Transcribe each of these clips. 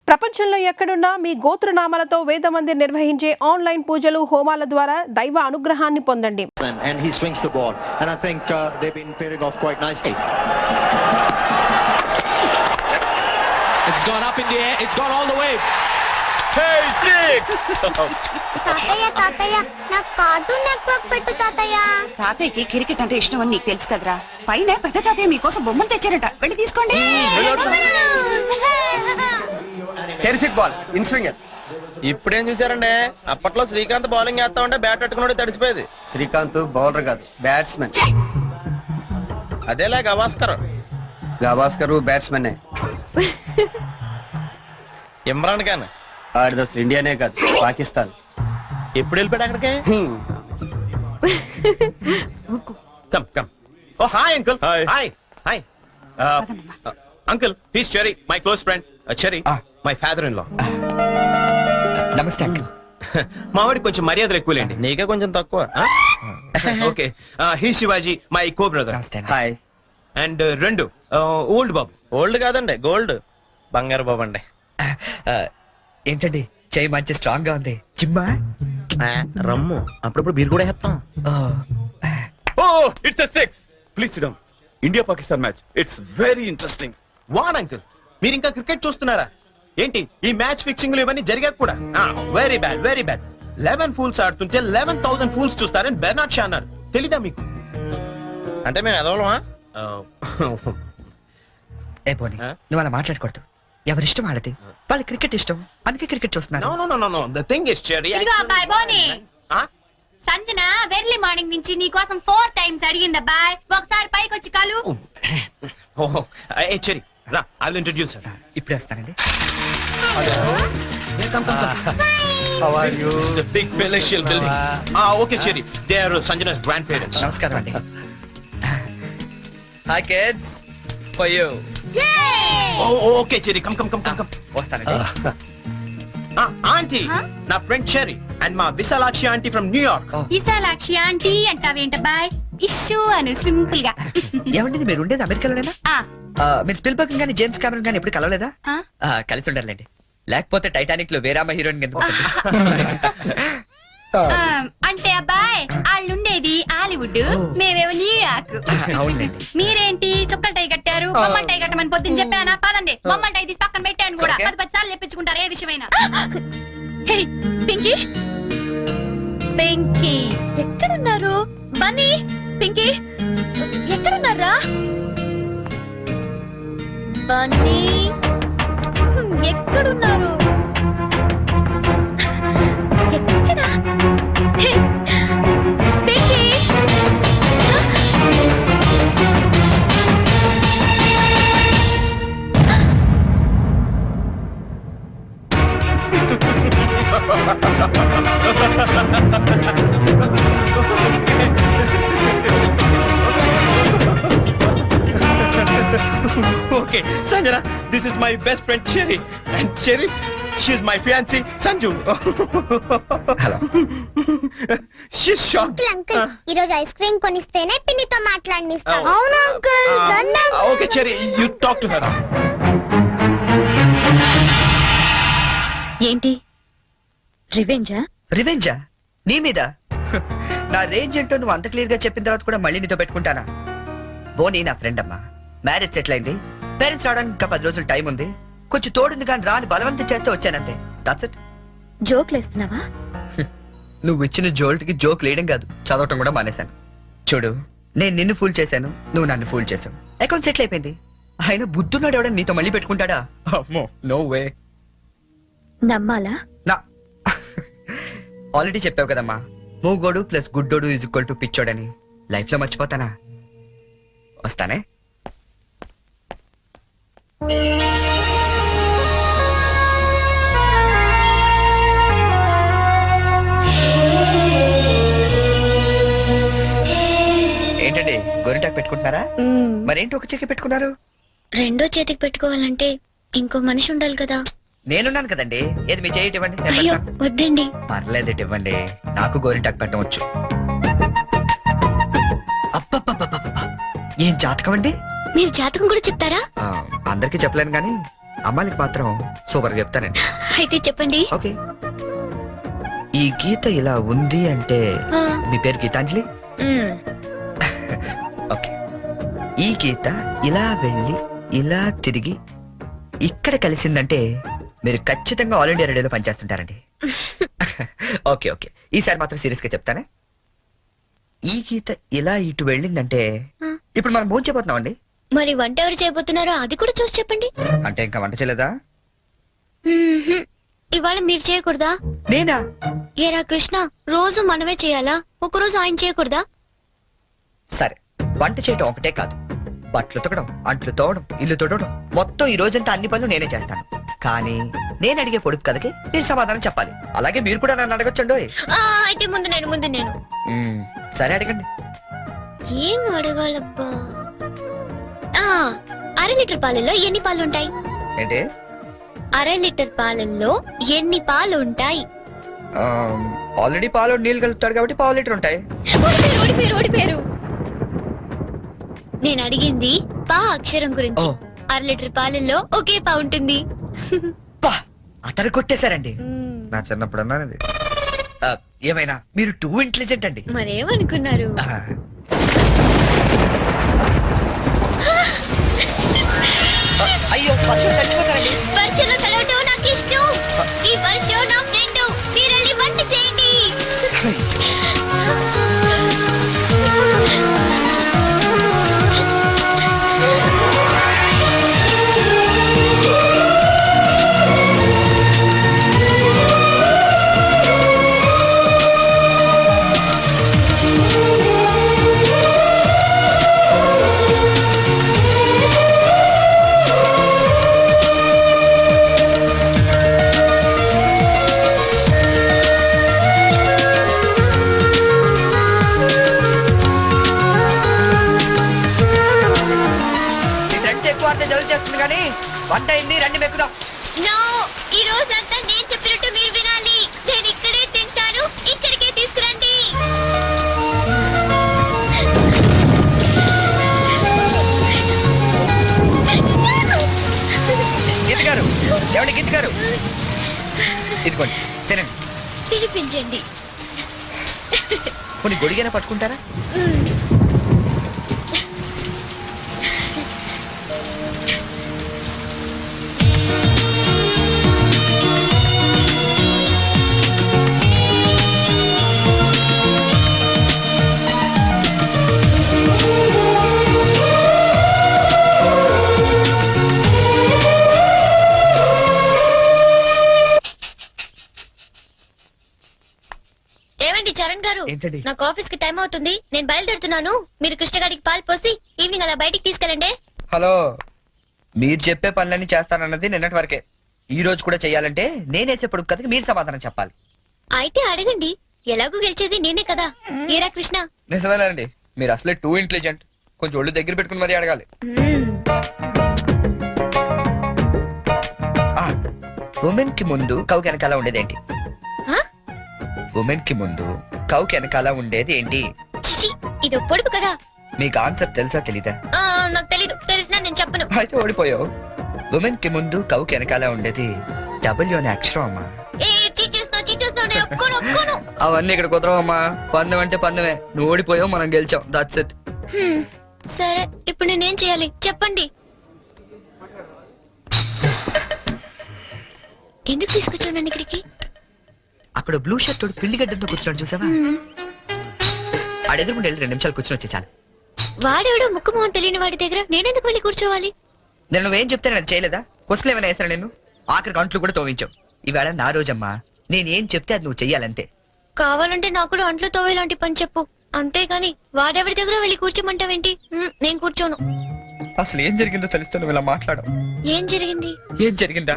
ప్రపంచంలో ఎక్కడున్నా మీ గోత్రనామాలతో వేదమందిర్ నిర్వహించే ఆన్లైన్ పూజలు హోమాల ద్వారా దైవ అనుగ్రహాన్ని పొందండి. And he swings the ball and I think they've been pairing off quite nicely. It's gone up in the air, it's gone all the way. Hey, six! తాతయ్య నాకు కార్టూన్ నెట్వర్క్ పెట్టు తాతయ్య. తాతయ్యకి క్రికెట్ అంటే ఇష్టం అని నీకు తెలుసు కదరా. పైన పెద్ద తాతయ్య మీకోసం బొమ్మలు తెచ్చారట, వెళ్ళి తీసుకోండి. Terrific ball inswinger. ఇప్పుడేం చూసారండి, అప్పట్లో శ్రీకాంత్ బౌలింగ్ వేస్తా ఉంటే బ్యాట్ పట్టుకుని తడిసిపోయేది. శ్రీకాంత్ బౌలర్ కాదు, బ్యాట్స్మెన్. అదేలా గవాస్కర్. గవాస్కర్ బ్యాట్స్మెన్. ఇమ్రాన్ ఖాన్ ఆడిది అసలు ఇండియానే కాదు, పాకిస్తాన్. ఎప్పుడు వెళ్ళిపోయాడు అక్కడికి? Come come. Oh hi uncle. Hi hi uncle. He's Cherry, my close friend. Cherry my father in law. నమస్తే అంకుల్. మావాడికి కొంచెం మర్యాదలు ఎక్కువలేండి, నీకే కొంచెం తక్కువ. Okay, he Shivaji my co brother. Hi. And రెండు ఓల్డ్ బాబు. ఓల్డ్ కాదండి, గోల్డ్ బంగారు బాబు అండి. ఏంటండి చెయ్యి మంచి స్ట్రాంగ్ గా ఉంది. జిమ్మా రమ్ము అప్పుడప్పుడు బీర్ కూడా వేస్తాం. Oh, it's a six. Please sit down. India-Pakistan match. It's very interesting. వాన్ అంకుల్, మీరు ఇంకా క్రికెట్ చూస్తున్నారా ఏంటి? ఈ మ్యాచ్ ఫిక్సింగ్లు ఇవన్నీ జరిగాక కూడా very bad, very bad. 11 fools ఆడుతుంటే 11,000 ఫూల్స్ చూస్తారని బెర్నార్డ్ షా అన్నారు. తెలీదా మీకు? అంటే మేము ఎదవలమా? ఏ పోనీ నువ్వు అలా మాట్లాడకూడదు. ఎవరిష్టం ఆడది, వాళ్ళ క్రికెట్ ఇష్టం, అందుకే క్రికెట్ చూస్తున్నారు. No, no, no, no, no. The thing is, Cherry. ఇదిగో అబ్బాయి బోని, సంజన వెర్లీ మార్నింగ్ నుంచి నీ కోసం 4 times అడిగింది అబ్బాయి. ఒకసారి పైకి వచ్చి కలు. Oh, hey, Cherry. Ra, I will introduce her. ఇప్పుడే వస్తానండి. How are you? This is the big palatial building. Okay, Cherry. They are Sanjana's grandparents. నమస్కారం అండి. Hi kids, for you. Oh, okay, Cherry. Come. వస్తానండి. Auntie, నా friend Cherry and మా Visalakshi auntie from New York. ఇసాలాక్షి auntie అంటావేంటబ్బాయ్? ఇష్యూ అను simple గా. ఏమండి మీరు ఉండేది అమెరికాలోనేనా? మీరు స్పిల్బర్గ్ గానీ జేమ్స్ కెమెరన్ గానీ ఎప్పుడు కలవలేదా? కలిసి ఉండాలండి, లేకపోతే టైటానిక్ లో వేరామ హీరోయిన్ ఎందుకు? అంటే అబ్బాయి వాళ్ళుండేది హాలీవుడ్, మేమేమో న్యూయార్క్. అవునండి. మీరేంటి చుక్కల టై కట్టారు? బొమ్మల టై కట్టమని పొద్దున్న చెప్పానా? పదండి, బొమ్మల టై తీసి పక్కన పెట్టాను కూడా. 10 సార్లు చెప్పించుకుంటారు ఏ విషయమైనా. హే పింకీ, పింకీ ఎక్కడున్నారు? బన్నీ, పింకీ ఎక్కడున్నారా? బన్నీ ఎక్కడున్నారు? ఎక్కడా? హే, Pinky. Okay, Sanjana, this is my best friend Cherry. And Cherry, she's my fiancée, Sanju. Hello. She's shocked. Uncle ఈ రోజు ఐస్ క్రీమ్ కొనిస్తేనే పిన్నితో మాట్లాడనిస్తాను. అవును uncle. Okay, Cherry, you talk to her. ఏంటి రివెంజా? రివెంజా నీ మీద? నా రేంజ్ ఏంటో నువ్వు అంత క్లియర్ గా చెప్పిన తర్వాత కూడా మళ్ళీ నీతో పెట్టుకుంటానా? బోనీ నా ఫ్రెండ్ అమ్మా, మ్యారేజ్ సెటిల్ అయింది, పేరెంట్స్ రావడానికి ఇంకా 10 రోజులు టైం ఉంది, కొంచెం తోడుంది కానీ రాని బలవంతం చేస్తే వచ్చానంతే. That's it. జోక్లు వేస్తున్నావా? నువ్వు ఇచ్చిన జోల్ట్ కి జోక్ లేయడం కాదు, చదవటం కూడా మానేశాను. చూడు, నేను నిన్ను ఫూల్ చేశాను, నువ్వు నన్ను ఫూల్ చేశావు, అకౌంట్ సెటిల్ అయిపోయింది. అయినా బుద్ధున్నాడు ఎవడని నీతో మళ్ళీ పెట్టుకుంటాడా? అమ్మో, నో వే. నమ్మాలా? నా ఆల్రెడీ చెప్పావు కదమ్మా, మూగోడు ప్లస్ గుడ్డోడు ఈజ్ ఈక్వల్ టు పిచ్చోడని. లైఫ్ లో మర్చిపోతానా? వస్తానే. ఏంటండి గోరింటాకు పెట్టుకుంటున్నారా? మరేంటి ఒక చేతికి పెట్టుకున్నారు? రెండో చేతికి పెట్టుకోవాలంటే ఇంకో మనిషి ఉండాలి కదా. నేనున్నాను కదండి. ఏది మీ చేయి ఇవ్వండి. అయ్యో వద్దండి. పర్లేదు, ఇవ్వండి. నాకు గోరింటాకు పెట్టవచ్చు. అబ్బబ్బబ్బబ్బబ్బ, ఏం జాతకం అండి? మీరు జాతకం కూడా చెప్తారా? అందరికీ చెప్పలేను కానీ అమ్మాయికి మాత్రం సూపర్ గా చెప్తానండి. అయితే చెప్పండి. ఓకే, ఈ గీత ఇలా ఉంది అంటే ఆ, మీ పేరు గీతాంజలి. మ్, ఓకే, ఈ గీత ఇలా వెళ్ళి ఇలా తిరిగి ఇక్కడ కలిసిందంటే మీరు ఖచ్చితంగా ఆల్ ఇండియా రేడియోలో పనిచేస్తుంటారండి. ఓకే ఓకే, ఈసారి మాత్రం సీరియస్ గా చెప్తానే. ఈ గీత ఇలా ఇటు వెళ్ళిందంటే ఆ. ఇప్పుడు మనం భోజనం చేయబోతున్నాం అండి. మరి వంట ఎవరు చేయబోతున్నారో అది కూడా చూసి చెప్పండి. అంటే ఇంకా వంట చేయలేదా? మ్మ్హ్మ్. ఇవాళ మీరు చేయకూడదా? నేనా? ఏరా కృష్ణ, రోజు మనమే చేయాలా? ఒకరోజు ఆయన చేయకూడదా? సరే, వంట చేయటం ఒకటే కాదు, బట్టలు ఉతకడం, అంట్లు తోవడం, ఇల్లు తొడవడం, మొత్తం ఈ రోజంతా అన్ని పనులు నేనే చేస్తాను. కానీ నేను అడిగే పొడుపు కథకి మీరు సమాధానం చెప్పాలి. అలాగే మీరు కూడా నన్ను అడగొచ్చండోయ్. ఆ, అయితే ముందు నేను సరే అడగండి. ఏం అడగాలబ్బా? ఆ, 1/2 లీటర్ పాలల్లో ఎన్ని పాలు ఉంటాయి? ఏంటి? 1/2 లీటర్ పాలల్లో ఎన్ని పాలు ఉంటాయి? ఆల్రెడీ పాలు నీళ్ళు కలుపుతాడు కాబట్టి పావు లీటర్ ఉంటాయి. ఓడిపోయారు. నేను అడిగింది పా అక్షరం గురించి. ఓ. 1/2 లీటర్ పాలల్లో ఒకే పా ఉంటుంది. పా, అతను కొట్టేశారండి. మ్మ్. నా చిన్నప్పుడు అన్నానండి. ఏమైనా మీరు టూ ఇంటెలిజెంట్ అండి. మరేమనుకున్నారు? ఆ, అయ్యో, వర్షం తడిచిపోతారండి. వర్షంలో తడవటం నాకు ఇష్టం. ఈ వర్షం నా ఫ్రెండ్. మీరెళ్ళి వంట చేయండి. మీ ఫ్రెండ్స్ ఎక్కువ ఆడితే జలుబు చేస్తుంది కానీ వంట అయింది, రండి మెక్కుదాం. నో, ఈ రోజంతా నేను చెప్పినట్టు మీరు వినాలి. నేను ఇక్కడే తింటాను, ఇక్కడికే తీసుకురండి. గీత గారు, ఏమండి గీత గారు, ఇదిగోండి తినండి. తినిపించండి. కొన్ని గొడిగైనా పట్టుకుంటారా? ఏమండి చరణ్ గారు, ఏంటండి? నాకు ఆఫీస్ కి టైం అవుతుంది. నేను బయలుదేరుతున్నాను. మీరు కృష్ణగాడికి పాలు పోసి ఈవినింగ్ అలా బయటికి తీసుకెళ్ళండి. హలో, మీరు చెప్పే పనులన్నీ చేస్తానన్నది నిన్నటి వరకే. ఈ రోజు కూడా చెయ్యాలంటే నేనేసే పొడుపు కథకి మీరు సమాధానం చెప్పాలి. అయితే అడగండి. ఎలాగూ గెలిచేది నేనే కదా. ఏరా కృష్ణ? నిజమేనండి, మీరు అసలే టూ ఇంటెలిజెంట్. కొంచెం ఒళ్ళు దగ్గర పెట్టుకుని మరీ అడగాలి. ఉమెన్ కి ముందు కౌ వెనకాల ఉండేదేంటి? ఆ? ఉమెన్ కి ముందు కౌ వెనకాల ఉండేది ఏంటి? చిచి, ఇది పొడుపు కదా. మీకు ఆన్సర్ తెలుసా తెలీదా? నాకు తెలీదు. తెలిసినా నేను చెప్పను. అయితే ఓడిపోయావు. ఉమెన్ కి ముందు కౌ వెనకాల ఉండేది డబ్ల్యూ అనే అక్షరం అమ్మా. ఏ చీచేస్తున్నావు, నేను ఒప్పుకోను. అవన్నీ ఇక్కడ కుదరవమ్మా. పందెం అంటే పందెమే. నువ్వు ఓడిపోయావు, మనం గెలిచాం. That's it. సరే, ఇప్పుడు నేనేం చేయాలి చెప్పండి. ఎందుకు తీసుకొచ్చాను ఇక్కడికి? అక్కడ బ్లూ షర్ట్ తోడు పిల్లిగడ్డంతో కూర్చోండి, చూసావా? ఆడెదురుకుంటే 2 నిమిషాలు కూర్చొని వచ్చే చాలు. వాడెవడో ముక్కు మొహం తెలియని వాడి దగ్గర నేనెందుకు వెళ్ళి కూర్చోవాలి? నేను నువ్వేం చెప్తే నేను చేయలేదా? క్వశ్చన్ ఏమైనా వేసాను నేను? ఆఖరికి అంట్లు కూడా తోవించావు. ఈవేళ నా రోజమ్మా. నేనేం చెప్తే అది నువ్వు చెయ్యాలంతే. కావాలంటే నాకు కూడా అంట్లు తోవేలాంటి పని చెప్పు. అంతేగాని వాడెవడి దగ్గర వెళ్ళి కూర్చోమంటావేంటి? నేను కూర్చోను. అసలు ఏం జరిగిందో తెలుస్తే నువ్వు ఇలా మాట్లాడవు. ఏం జరిగింది? ఏం జరిగిందా?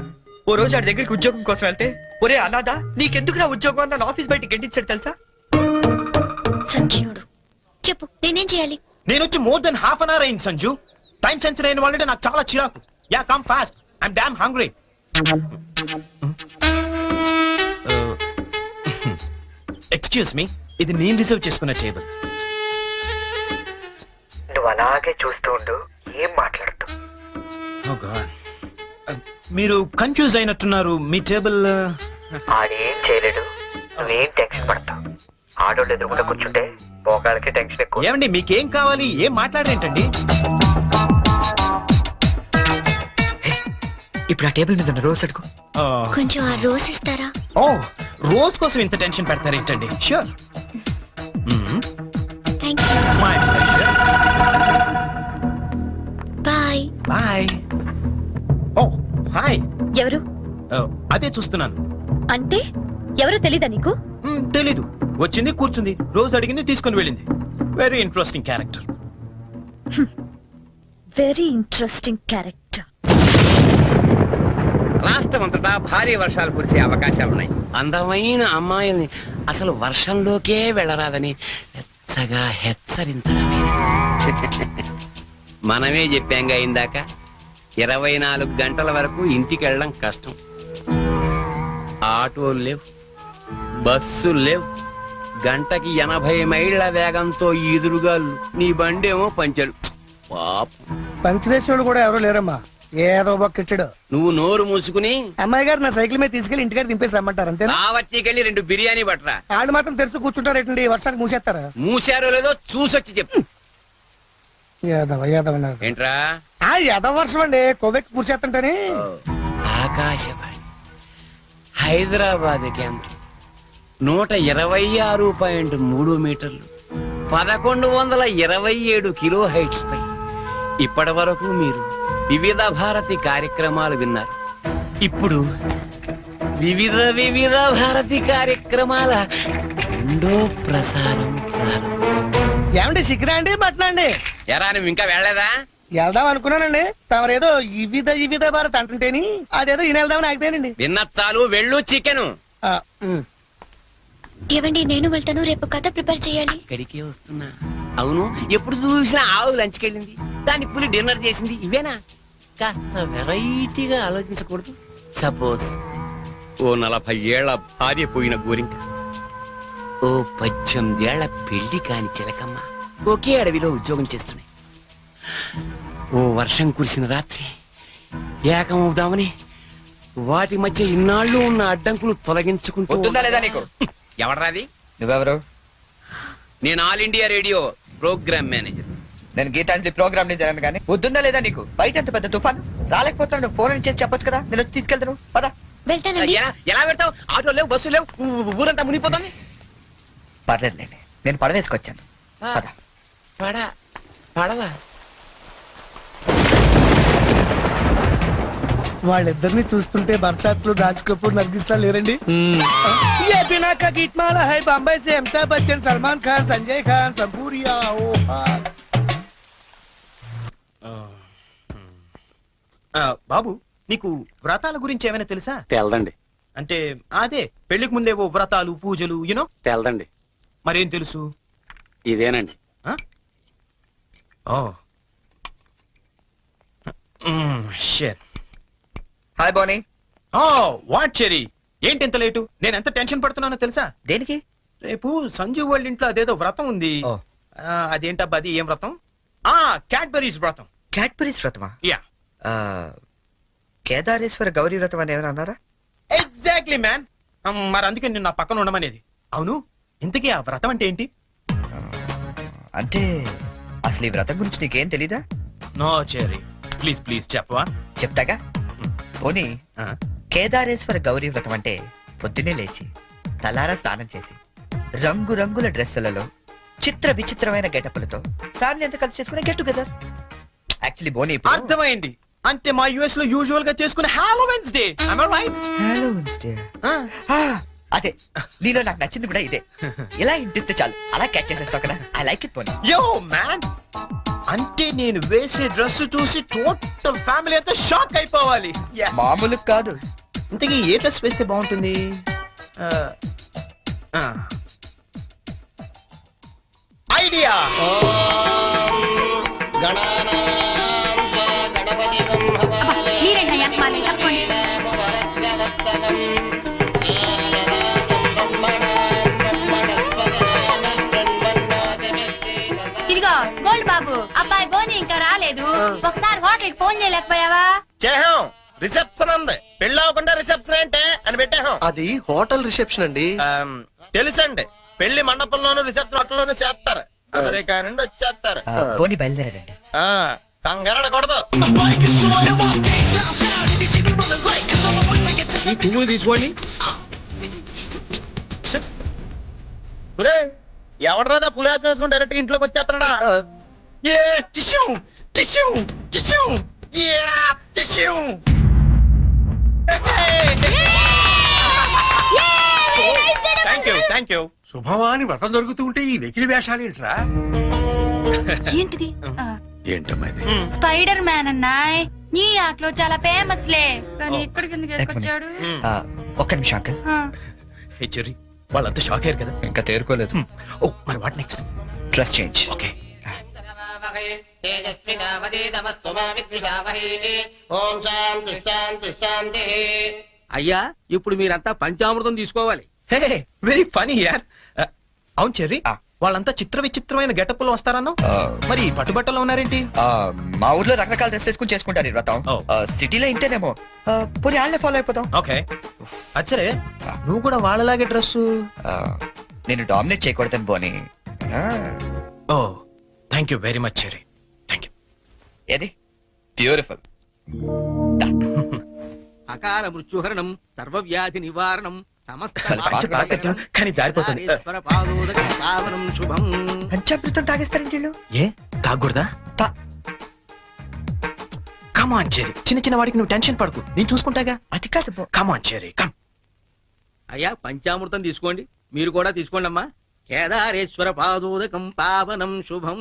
ఓ రోజు ఆడి దగ్గరికి ఉద్యోగం కోసం వెళ్తే, ఒరే అనాథా నీకెందుకు నా ఉద్యోగం అన్న ఆఫీస్ బయటికి గెంటించాడు తెలుసా? సంజయుడు, చెప్పు నేనేం చేయాలి? నేను వచ్చి more than half an hour అయింది సంజు. టైం సెన్స్ అయిన వాళ్ళంటే నాకు చాలా చిరాకు. Ya, come fast, I'm damn hungry. Excuse me, ఇది నేను రిజర్వ్ చేసుకున్న టేబుల్. నువ్వు అలాగే చూస్తూ ఉండు, ఏం మాట్లాడుతూ. Oh God. మీరు కన్ఫ్యూజ్ అయినట్టున్నారు మీ టేబుల్ ఆడేం చేయలేడు నువ్వేం టెన్షన్ పడతావు ఆడోళ్ళు ఎదురుకుండా కూర్చుంటే పోకాలకి టెన్షన్ ఎక్కువ ఏమండి మీకేం కావాలి ఏం మాట్లాడేంటండి ఇప్పుడు ఆ టేబుల్ మీద ఉన్న రోజ్ అడుగు కొంచెం ఆ రోజ్ ఇస్తారా? ఓ రోజు కోసం ఇంత టెన్షన్ పెడతారేంటండి sure thank you. My pleasure bye. Bye oh hi ఎవరు అదే చూస్తున్నాను అంటే ఎవరు తెలీదా నీకు? తెలీదు వచ్చింది కూర్చుంది రోజు అడిగింది తీసుకొని వెళ్ళింది very interesting character very interesting character. రాష్ట్రం అంతటా భారీ వర్షాలు కురిసే అవకాశాలున్నాయి. అందమైన అమ్మాయిల్ని అసలు వర్షంలోకే వెళ్ళరాదని వెచ్చగా హెచ్చరించడమే. మనమే చెప్పాంగా ఇందాక 24 గంటల వరకు ఇంటికి వెళ్ళడం కష్టం. ఆటోలు లేవు, బస్సులు లేవు, గంటకి 80 మైళ్ళ వేగంతో ఎదురుగాలు, నీ బండేమో పంచరు. పాపం పంచరేశ్వరుడు కూడా ఎవరో లేరమ్మా, ఏదో బొక్కిచ్చాడు. నువ్వు నోరు మూసుకుని అమ్మాయి గారు నా సైకిల్ మీద తీసుకెళ్లి ఇంటికాడ దింపేసి రమ్మంటారు అంతేనా? వచ్చేకెళ్ళి 2 బిర్యానీ పట్టరా. ఆడు మాత్రం తెరుచు కూర్చుంటారు ఏంటండి, వర్షానికి మూసేస్తారా? మూసారో లేదో చూసొచ్చి చెప్పు. యాదవ యాదవ అన్నారు. ఏంట్రా? యాదవ వర్షం అండి, కొవ్వెక్కి కూర్చేస్తుంటేనే. ఆకాశవాణి హైదరాబాద్ కేంద్రం 126.3 మీటర్లు 1127 కిలో హైట్స్ పై ఇప్పటి వరకు మీరు వివిధ భారతి కార్యక్రమాలు విన్నారు. ఇప్పుడు వివిధ భారతి కార్యక్రమాల రెండో ప్రసారం ప్రారంభం. ఏమండి సిగ్గురా అండి మటనా అండి? ఎరా నువ్వు ఇంకా వెళ్ళలేదా? వెళ్దాం అనుకున్నానండి, తమరేదో వివిధ భారత్ అంటుంటేని అదేదో ఈయన వెళ్దామని ఆగిపోయానండి. విన్న చాలు, వెళ్ళు. చికెను ఏవండి, నేను వెళ్తాను. రేపు కథ ప్రిపేర్ చేయాలి. ఇక్కడికే వస్తున్నా. అవును, ఎప్పుడు చూసినా ఆవు లంచ్కెళ్ళింది, దాన్ని పులి డిన్నర్ చేసింది. ఇవేనా? కాస్త వెరైటీగా ఆలోచించకూడదు. సపోజ్ ఓ 40 ఏళ్ల భార్య పోయిన గోరింక, ఓ 18 ఏళ్ల పెళ్లి కాని చిలకమ్మ ఒకే అడవిలో ఉద్యోగం చేస్తున్నాయి. ఓ వర్షం కురిసిన రాత్రి ఏకమవుదామని వాటి మధ్య ఇన్నాళ్ళు ఉన్న అడ్డంకులు తొలగించుకుంటూ. వద్దుందా లేదా నీకు? ఎవడరాది? నువ్వెవరు? నేను All India Radio programme manager. నేను గీతాంజలి ప్రోగ్రామ్ నుంచి జరగను కానీ వద్దుందా లేదా నీకు? బయట ఎంత పెద్ద తుఫాను, రాలేకపోతున్నాడు, ఫోన్ చేసి చెప్పొచ్చు కదా, నేను వచ్చి తీసుకెళ్తాను. పద. వెళ్తానండి. ఎలా పెడతావు? ఆటో లేవు, బస్సు లేవు, ఊరంతా మునిగిపోతుంది. పర్లేదులేండి, నేను పడవేసుకొచ్చాను. పద. పడవా? వాళ్ళిద్దరిని చూస్తుంటే బర్సాత్లు, రాజ్ కపూర్, నర్గిస్లా లేరండి? ये बिना का गीतमाला है बॉम्बे से अमिताभ बच्चन, सलमान खान, संजय खान, संपूरिया. బాబు నీకు వ్రతాల గురించి ఏమైనా తెలుసా? తెల్దండి. అంటే అదే పెళ్లికి ముందేవో వ్రతాలు పూజలు యూనో. తెల్దండి. మరేం తెలుసు? ఇదేనండి. హాయ్ బోనీ. వాట్ చెరీ, ఏంటి ఎంత లేటు? నేను ఎంత టెన్షన్ పడుతున్నానో తెలుసా? దేనికి? రేపు సంజు వాళ్ళ ఇంట్లో అదేదో వ్రతం ఉంది. ఓ. అదేంటబ్బా, అది ఏం వ్రతం? క్యాడ్బరీస్ వ్రతం. క్యాడ్బరీస్ వ్రతమా? యా, కేదారేశ్వర గౌరీ వ్రతం అని ఏమైనా అన్నారా? Exactly man. మరి అందుకే నేను నా పక్కన ఉండమనేది. అవును, ఇంతకీ ఆ వ్రతం అంటే ఏంటి? అంటే అసలు ఈ వ్రతం గురించి నీకేం తెలీదా? నో చెరీ, ప్లీజ్ ప్లీజ్ చెప్పవా? చెప్తాగా. పోనీ కేదారేశ్వర గౌరీ వ్రతం అంటే పొద్దున్నే లేచి తలారా స్నానం చేసి రంగురంగుల డ్రెస్సులలో చిత్ర విచిత్రమైన గెటప్పులతో ఫ్యామిలీ అంతా కలిసి చేసుకునే గెట్ టుగెదర్. యాక్చువల్లీ బోనీ అర్థమైంది. అంటే మా యుఎస్ లో యూజువల్ గా చేసుకునే హాలోవెన్స్ డే. Am I right? అదే నీలో నాకు నచ్చింది కూడా ఇదే. ఇలా ఇంటిస్తే చాలు, అలా క్యాచ్ చేసేస్తావు కదా. ఐ లైక్ ఇట్ పోనీ. యో మ్యాన్, అంటే నేను వేసే డ్రెస్ చూసి టోటల్ ఫ్యామిలీ అంతా షాక్ అయిపోవాలి. Yes. మామూలు కాదు. ఇంతకీ ఏ డ్రెస్ వేస్తే బాగుంటుంది? ఐడియా. మీరేంటా ఎంతమాలి తప్పండి. ఇదిగో గోల్డ్ బాబు, అబ్బాయి బోని ఇంకా రాలేదు. ఒకసారి హోటల్ కి ఫోన్ చేయలేకపోయావా? చేహం, రిసెప్షన్ ఉంది, పెళ్లి అవ్వకుండా రిసెప్షన్ ఏంటే అని పెట్టాం. అది హోటల్ రిసెప్షన్ అండి. తెలుసండి, పెళ్లి మండపంలోను రిసెప్షన్ హోటల్లోనూ చేస్తారు. అమెరికా నుండి వచ్చేస్తారు. పోనీ బయలుదేరాడండి. కంగారడకూడదు. ఈ పువ్వులు తీసుకోండి. ఎవడరాదా పులిహాసం వేసుకుని డైరెక్ట్ ఇంట్లోకి వచ్చేస్తాడా? Thank you. శుభమాని వ్రతం జరుగుతుంటే ఈ వెకిలి వేషాలు ఏంట్రా? ఏంటిది ఏంటమ్మా ఇది? స్పైడర్ మ్యాన్ అన్నాయ్, న్యూయార్క్ లో చాలా ఫేమస్ లే, కానీ ఇక్కడికి ఎందుకు వేసుకొచ్చాడు? ఒక్క నిమిషం అంకల్. హే చెర్రీ, వాళ్ళంతా షాక్ అయ్యారు కదా. ఇంకా తేరుకోలేదు. ఓ మరి what next? Dress change. Okay. అయ్యా ఇప్పుడు మీరంతా పంచామృతం తీసుకోవాలి. హే వెరీ ఫనీ యార్. అవును చెర్రీ, వాళ్ళంతా చిత్ర విచిత్రమైన గెటప్ లో వస్తారన్నా, మరి పట్టుబట్టలో ఉన్నారేంటి? మా ఊర్లో రకరకాల డ్రెస్ వేసుకుని చేసుకుంటారు ఈ వ్రతం. సిటీలో ఇంతేనేమో. పోనీ వాళ్ళే ఫాలో అయిపోతాం. ఓకే. అచ్చరే, నువ్వు కూడా వాళ్ళలాగే డ్రెస్. నేను డామినేట్ చేయకూడదని పోనీ. Oh thank you very much Cherry, thank you. ఏది బ్యూటిఫుల్. అకాల మృత్యుహరణం, సర్వవ్యాధి నివారణం, సమస్త కానీ జారిపోతుంది. పావనం శుభం. పంచామృతం తాగేస్తారండి వీళ్ళు. ఏ తాగకూడదా? కమాన్ చెర్రీ, చిన్న చిన్న వాడికి నువ్వు టెన్షన్ పడకు, నేను చూసుకుంటాగా. అది కాదు. కమాన్ చెర్రీ, కమ్. అయ్యా పంచామృతం తీసుకోండి, మీరు కూడా తీసుకోండి అమ్మా. కేదారేశ్వర పాదోదకం పావనం శుభం.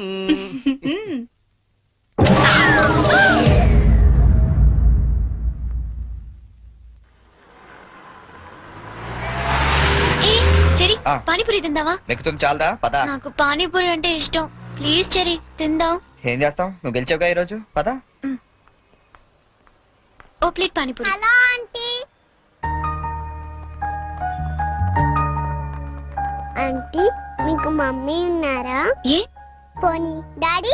ఏ చెరి, పానీపూరి తిందావా? నెక్కుతుంది చాలదా? పదా. నాకు పానీపూరి అంటే ఇష్టం. ప్లీజ్ చెరి, తిందాం. ఏం చేస్తాం, నువ్వు గెలిచావుగా ఈరోజు. పదా. ఓ ప్లేట్ పానీపూరి. ఆంటీ మీకు మమ్మీ ఉన్నారా? ఏ పోనీ డాడీ?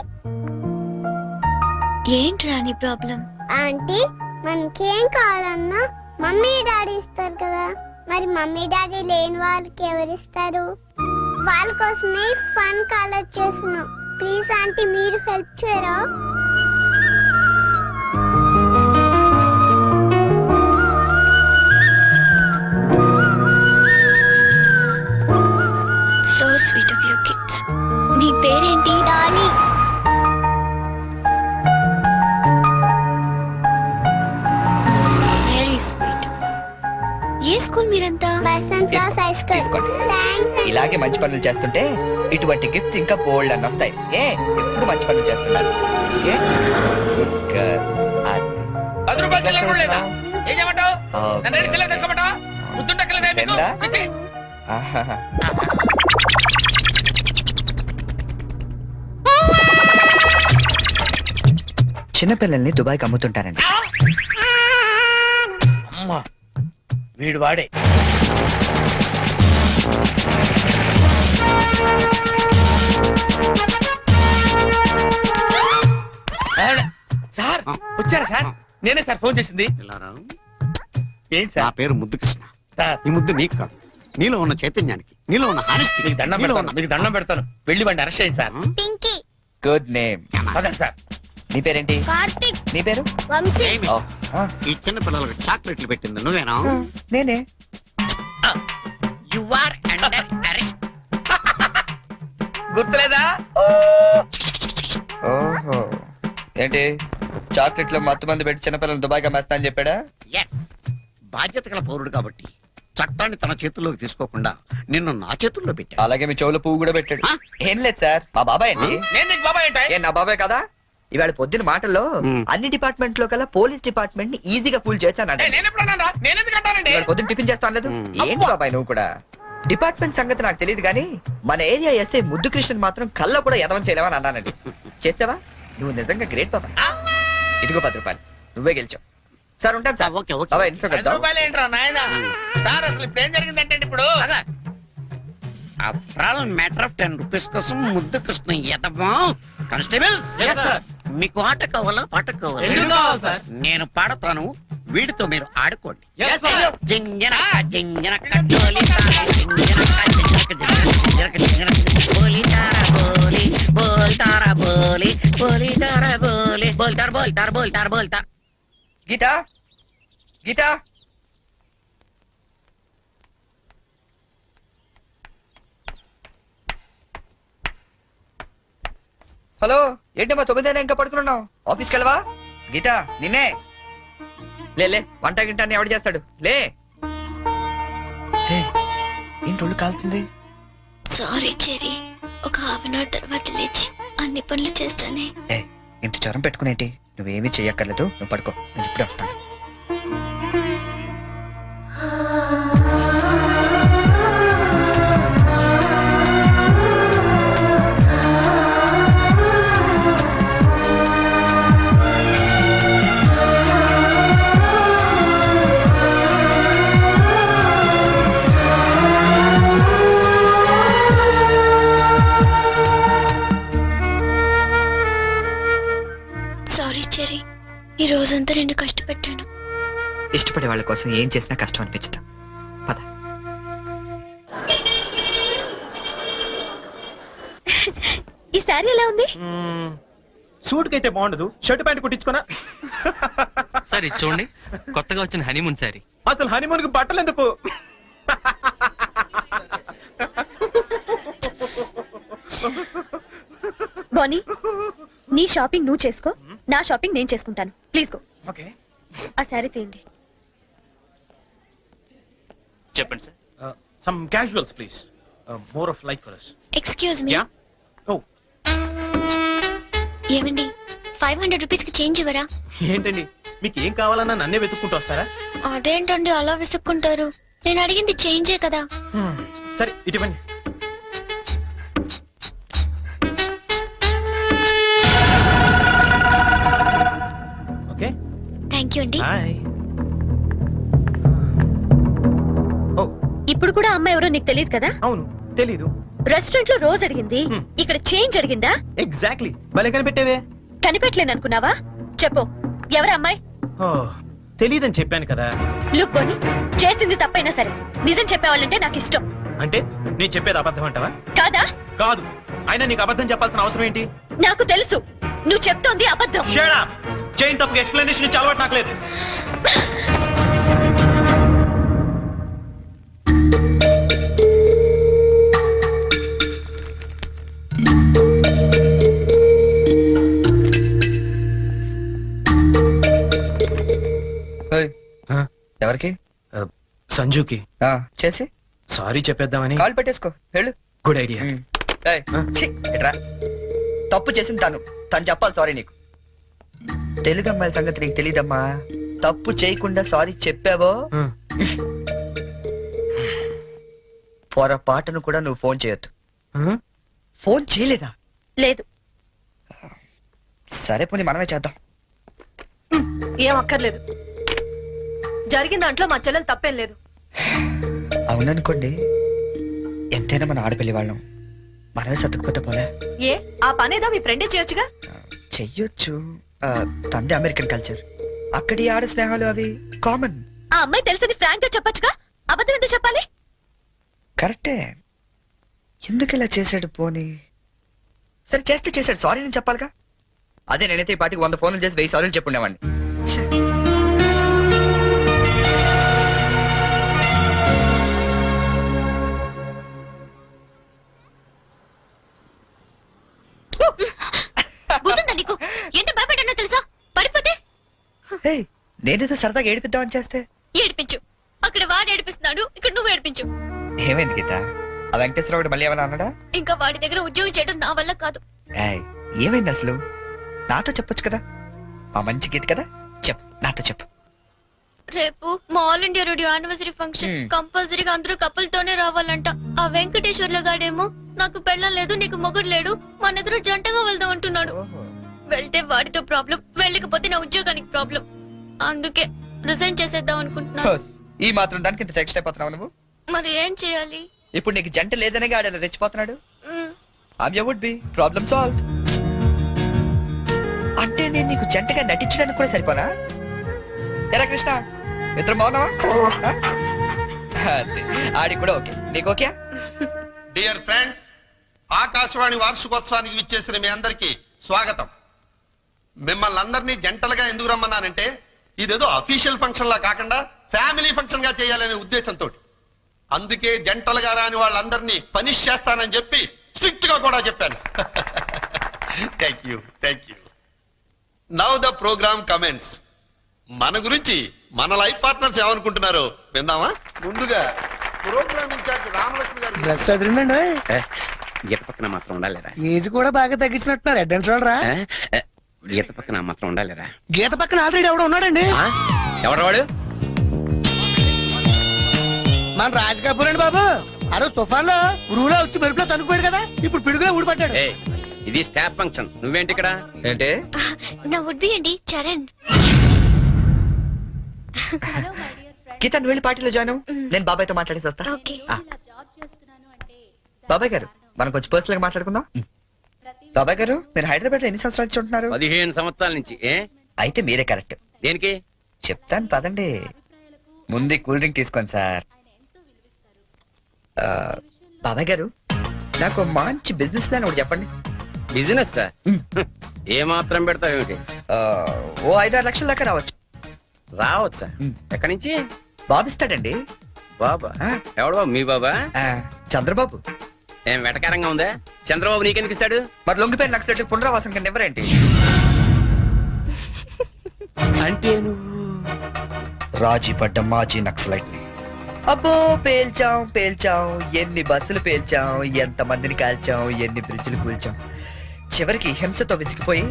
ఏంట్రా నీ ప్రాబ్లం? ఆంటీ మనకేం కావాలన్నా మమ్మీ డాడీ ఇస్తారు కదా, మరి మమ్మీ డాడీ లేని వాళ్ళకి ఎవరిస్తారు? వాళ్ళ కోసమే ఫన్ కాలేజ్ చేస్తున్నాం. ప్లీజ్ ఆంటీ మీరు హెల్ప్ చేయరా? So sweet of your kids. నీ పేరేంటి? డాలీ. Very sweet. ఏ స్కూల్ మీరంతా? Basant class high school. తీసుకోండి. థాంక్స్. ఇలాగే మంచి పనులు చేస్తుంటే ఇటువంటి గిఫ్ట్స్ ఇంకా బోల్డ్ అని వస్తాయి. ఎప్పుడు మంచి పనులు చేస్తున్నారు. ఏ? Good girl. అది. 10 రూపాయలు చెల్లెలు లేదా? ఏం చేయమంటావు? Okay. నన్ను ఎడికి వెళ్ళి తెచ్చుకోమంటావా? ముద్దుండక్కలేదా మీకు? రెండా? చిచ్చి. ఆహాహా. చిన్నపిల్లల్ని దుబాయ్కి అమ్ముతుంటారండి. అమ్మా వీడు వాడే. సార్ వచ్చారా సార్? నేనే సార్ ఫోన్ చేసింది. ఏంటి నా సార్? పేరు ముద్దు కృష్ణ. సార్ ఈ ముద్దు నీకు కాదు, నీలో ఉన్న చైతన్యానికి, నీలో ఉన్న హానెస్టీ. మీకు దండం పెడతాను, మీకు దండం పెడతాను. వెళ్ళి వాడిని అరెస్ట్ చేయండి సార్. పింకీ. Good name. పదండి సార్. నీ పేరేంటి? కార్తిక్. నీ పేరు? వంశీ. ఓ, ఆ, ఈ చిన్న పిల్లలకు చాక్లెట్లు పెట్టింది నువ్వేనా? నేనే. You are under arrest. గుర్తులేదా? ఓహో, ఏంటి చాక్లెట్లు మత్తు మంది పెట్టి చిన్నపిల్లలు దుబాయ్కి అమ్మేస్తా అని చెప్పాడా? ఎస్, బాధ్యత గల పౌరుడు కాబట్టి చట్టాన్ని తన చేతుల్లోకి తీసుకోకుండా నిన్ను నా చేతుల్లో పెట్టా. అలాగే మీ చెవులో పువ్వు కూడా పెట్టాడు. ఏం లేదు సార్, మా బాబాయ్ అండి. నేను నీకు బాబాయ్ ఏంటి? ఏ నా బాబాయ్ కదా. ఇవాళ పొద్దున మాటల్లో మ్. అన్ని డిపార్ట్మెంట్ లో కల్లా పోలీస్ డిపార్ట్మెంట్ ని ఈజీగా ఫూల్ చేశాను. నేను ఎప్పుడు అన్నాను రా? నేను ఎందుకు అంటానండి? ఇవాళ పొద్దున టిఫిన్ చేస్తాను లేదు. మ్. ఏంటి బాబాయ్ నువ్వు కూడా? డిపార్ట్మెంట్ సంగతి నాకు తెలియదు కానీ మన ఏరియా ఎస్ఐ ముద్దు కృష్ణ మాత్రం కళ్ళ కూడా ఎదవం చేయలేవని అన్నానండి. చేసావా? నువ్వు నిజంగా గ్రేట్ బాబాయ్. ఇదిగో 10 రూపాయలు, నువ్వే గెలిచావు. సార్ ఉంటాను సార్. Okay, okay. బాబాయ్ ఇంట్లో 10 కలుద్దాం. రూపాయలు ఏంట్రా నాయన? సార్ అసలు ఇప్పుడు ఏం జరిగిందంటే ఇప్పుడు మ్యాటర్ ఆఫ్ 10 రూపీస్ కోసం ముద్దు కృష్ణ ఎదవా. Constable, Yes, sir. మీకు ఆట కావాలా పాట రెండు కావాలా? కావాలి సార్. నేను పాడతాను, వీడితో మీరు ఆడుకోండి జింజనక జింజనక జోలితార, జింజనక జింజనక జింజనక జింజనక బోలితార బోలి బోల్తార బోలి బోలితార బోలి బోల్తార బోల్తార బోల్తార బోల్తార. గీత గీత హలో ఏంటమ్మా 9 ఇంకా పడుకున్నావు? ఆఫీస్కి వెళ్ళవా? గీత నిన్నే లే వంట గింట అని ఎవడు చేస్తాడు? లే ఏంటి ఒళ్ళు కాలుతుంది? సారీ చెరీ, ఒక హాఫ్ అన్ అవర్ తర్వాత లేచి అన్ని పనులు చేస్తానే. ఇంత జ్వరం పెట్టుకునేంటి? నువ్వేమీ చెయ్యక్కర్లేదు, నువ్వు పడుకో, నేను ఇప్పుడే వస్తాను. సారీ చెరీ, ఈ రోజంతా నేను కష్టపెట్టాను. ఇష్టపడే వాళ్ళ కోసం ఏం చేసినా కష్టం అనిపించదు. పద. ఈ సారీ ఎలా ఉంది? సూట్ కి అయితే బాగుండదు, షర్ట్ ప్యాంట్ కుట్టించుకోనా? సార్ ఇది చూడండి, కొత్తగా వచ్చిన హనీమూన్ సారీ. అసలు హనీమూన్ కి బట్టలు ఎందుకు? బోనీ, నీ షాపింగ్ నువ్వు చేసుకో, నా షాపింగ్ నేను చేసుకుంటాను. Please go. ఓకే, ఆ శారీ తీయండి. చెప్పండి sir. Some casuals please, more of like for us. Excuse me, yeah. Oh, ఏమండి 500 రూపీస్ కి చేంజ్ ఇవ్వరా? ఏంటండి మీకు ఏం కావాలన్నా నన్నే వెతుక్కుంటూ వస్తారా? అదేంటండి అలా విసుక్కుంటారు? నేను అడిగింది చేంజే కదా. సరే ఇటువంటి. ఓకే, థ్యాంక్ యూ అండి. బాయ్. ఓ, ఇప్పుడు కూడా అమ్మాయి ఎవరో నీకు తెలియదు కదా? అవును తెలీదు. రెస్టారెంట్ లో రోజు అడిగింది, ఇక్కడ చేంజ్ అడిగిందా? ఎగ్జాక్ట్లీ, భలే కనిపెట్టేవే. కనిపెట్టలేను అనుకున్నావా? చెప్పు, ఎవరు అమ్మాయి? ఓ, తెలీదని చెప్పాను కదా. లుక్ బోని, చేసింది తప్పైనా సరే నిజం చెప్పేవాళ్ళంటే నాకు ఇష్టం. అంటే నేను చెప్పేది అబద్ధం అంటావా? కాదా? కాదు, అయినా నీకు అబద్ధం చెప్పాల్సిన అవసరం ఏంటి? నాకు తెలుసు నువ్వు చెప్తోంది అబద్ధం. Shut up. చైన్ తప్ప ఎక్స్ప్లెనేషన్ ఇచ్చి అలవాటు నాకు లేదు. ఎవరికి? సంజుకి చేసి సారీ చెప్పేద్దామని. కాల్ పెట్టేసుకో, వెళ్ళు. Good idea. తప్పు చేసింది తను చెప్పాలి సారీ నీకు. తెలుగు అమ్మాయిల సంగతి నీకు తెలీదమ్మా. తప్పు చేయకుండా సారీ చెప్పావో పొరపాటును కూడా నువ్వు ఫోన్ చేయొద్దు. ఫోన్ చేయలేదా? లేదు. సరే పోనీ మనమే చేద్దాం. ఏం అక్కర్లేదు, జరిగిన దాంట్లో మా చెల్లెలు తప్పేం లేదు. అవుననుకోండి, ఎంతైనా మన ఆడపిల్లి వాళ్ళం, మనమే సర్దుకుపోతే పోలే. ఏ ఆ పనేదో మీ ఫ్రెండే చేయొచ్చుగా. చెయ్యొచ్చు, తంది అమెరికన్ కల్చర్, అక్కడి ఆడ స్నేహాలు అవి కామన్. ఆ అమ్మాయి తెలిసింది ఫ్రాంక్ గా చెప్పొచ్చుగా, అబద్ధం ఎందుకు చెప్పాలి? కరెక్టే, ఎందుకు ఇలా చేశాడు? పోనీ సరే చేస్తే చేశాడు, సారీ నేను చెప్పాలిగా. అదే నేనైతే ఈ పాటికి 100 ఫోన్లు చేసి 1000 సారీలు చెప్పుండేవాడిని. నీకు ఎంత భయపడ్డానో తెలుసా? పడిపోతే నేనేదో సరదాగా ఏడిపిద్దామని చేస్తే. ఏడిపించు, అక్కడ వాడు ఏడిపిస్తున్నాడు, ఇక్కడ నువ్వు ఏడిపించు. ఏమైంది గీత? ఆ వెంకటేశ్వరరావు మళ్ళీ ఏమన్నా అన్నాడా? ఇంకా వాడి దగ్గర ఉద్యోగం చేయడం నా వల్ల కాదు. ఏమైంది అసలు? నాతో చెప్పొచ్చు కదా, మా మంచి గీత కదా. చెప్పు, నాతో చెప్పు. రేపు మా all India radio anniversary function, కంపల్సరీగా అందరూ కపుల్ తోనే రావాలంట. ఆ వెంకటేశ్వర్ల గాడేమో నాకు పెళ్ళం లేదు, నీకు మొగుడు లేడు, మన ఇద్దరు జంటగా వెళ్దాం అంటున్నాడు. వెళ్తే వాడితో ప్రాబ్లం, వెళ్ళకపోతే నా ఉద్యోగానికి ప్రాబ్లం. అందుకే రిజైన్ చేసేద్దాం అనుకుంటున్నా. ఈ మాత్రం దానికి ఇంత టెక్స్ట్ అయిపోతున్నావు నువ్వు? మరి ఏం చేయాలి? ఇప్పుడు నీకు జంట లేదనే గాడేలా రెచ్చిపోతున్నాడు. I'm would be problem solve. అంటే నేను నీకు జంటగా నటించడానికి కూడా సరిపోనా? ఎరా కృష్ణ మిత్రం బాగున్నావా? అదే, ఆడికి కూడా ఓకే. నీకు ఓకే? డియర్ ఫ్రెండ్స్, ఆకాశవాణి వార్షికోత్సవానికి విచ్చేసిన మీ అందరికీ స్వాగతం. మిమ్మల్ని అందరినీ జంటలుగా ఎందుకు రమ్మన్నానంటే ఇదేదో అఫీషియల్ ఫంక్షన్ లా కాకుండా ఫ్యామిలీ ఫంక్షన్ గా చేయాలనే ఉద్దేశంతో. అందుకే జంటలుగా రాని వాళ్ళందరినీ పనిష్ చేస్తానని చెప్పి స్ట్రిక్ట్ గా కూడా చెప్పాను. Thank you. Now the programme comments. మన గురించి మన లైఫ్ పార్ట్నర్స్ ఏమనుకుంటున్నారో విందామా? ముందుగా ప్రోగ్రామ్ ఇన్ఛార్జ్ రామలక్ష్మి గారు. డ్రెస్ అదిరిందండి. గీత పక్కన మాత్రం ఉండాలిరా. ఏజ్ కూడా బాగా తగ్గించినట్టున్నారు. అడ్వాన్స్ చూడరా? గీత పక్కన మాత్రం ఉండాలిరా. గీత పక్కన ఆల్రెడీ ఎవడో ఉన్నాడండి. ఎవడవాడు? మన రాజ్ కపూర్ అండి బాబు. ఆ రోజు తుఫాన్ లో ఉరువులో వచ్చి మెరుపులో తనుకుపోయాడు కదా, ఇప్పుడు పిడుగులో ఊడిపడ్డాడు. ఇది స్టాఫ్ ఫంక్షన్, నువ్వేంటి ఇక్కడ? ఏంటి? నా వుడ్ బి అండి చరణ్. గీత నువ్వు వెళ్ళి పార్టీలో జాయిన్ అవ్వు. నేను బాబాయ్తో మాట్లాడేసి వస్తా. ఓకే. ఆ. బాబాయ్ గారు మనం కొంచెం పర్సనల్ గా మాట్లాడుకుందాం. బాబాయ్ గారు మీరు హైదరాబాద్ లో ఎన్ని సంవత్సరాలు నుంచి ఉంటున్నారు? 15 సంవత్సరాల నుంచి. అయితే మీరే కరెక్ట్. దేనికి? చెప్తాను పదండి. ముందు కూల్ డ్రింక్ తీసుకోండి సార్. బాబాయ్ గారు నాకు మంచి బిజినెస్ ప్లాన్ ఒకటి చెప్పండి. Business sir? ఏ మాత్రం పెడతావు ఏమిటి? ఓ 5-6 లక్షల దాకా రావచ్చు. రావచ్చా? ఎక్కడి నుంచి? బాబిస్తాడండి. బాబా? ఆ. ఎవడు బాబు? మీ బాబా? చంద్రబాబు. ఏం వెటకారంగా ఉందా? చంద్రబాబు నీకెందుకు ఇస్తాడు? మరి లొంగిపోయిన నక్సలెట్లు పునరావాసం కింద ఎవరేంటి? అంటే నువ్వు రాజీ పడ్డ మాజీ నక్సలైట్ ని. అబ్బో పేల్చాం. ఎన్ని బస్సులు పేల్చాం, ఎంత మందిని కాల్చాం, ఎన్ని బ్రిడ్జిలు కూల్చాం. చివరికి హింసతో విసిగిపోయి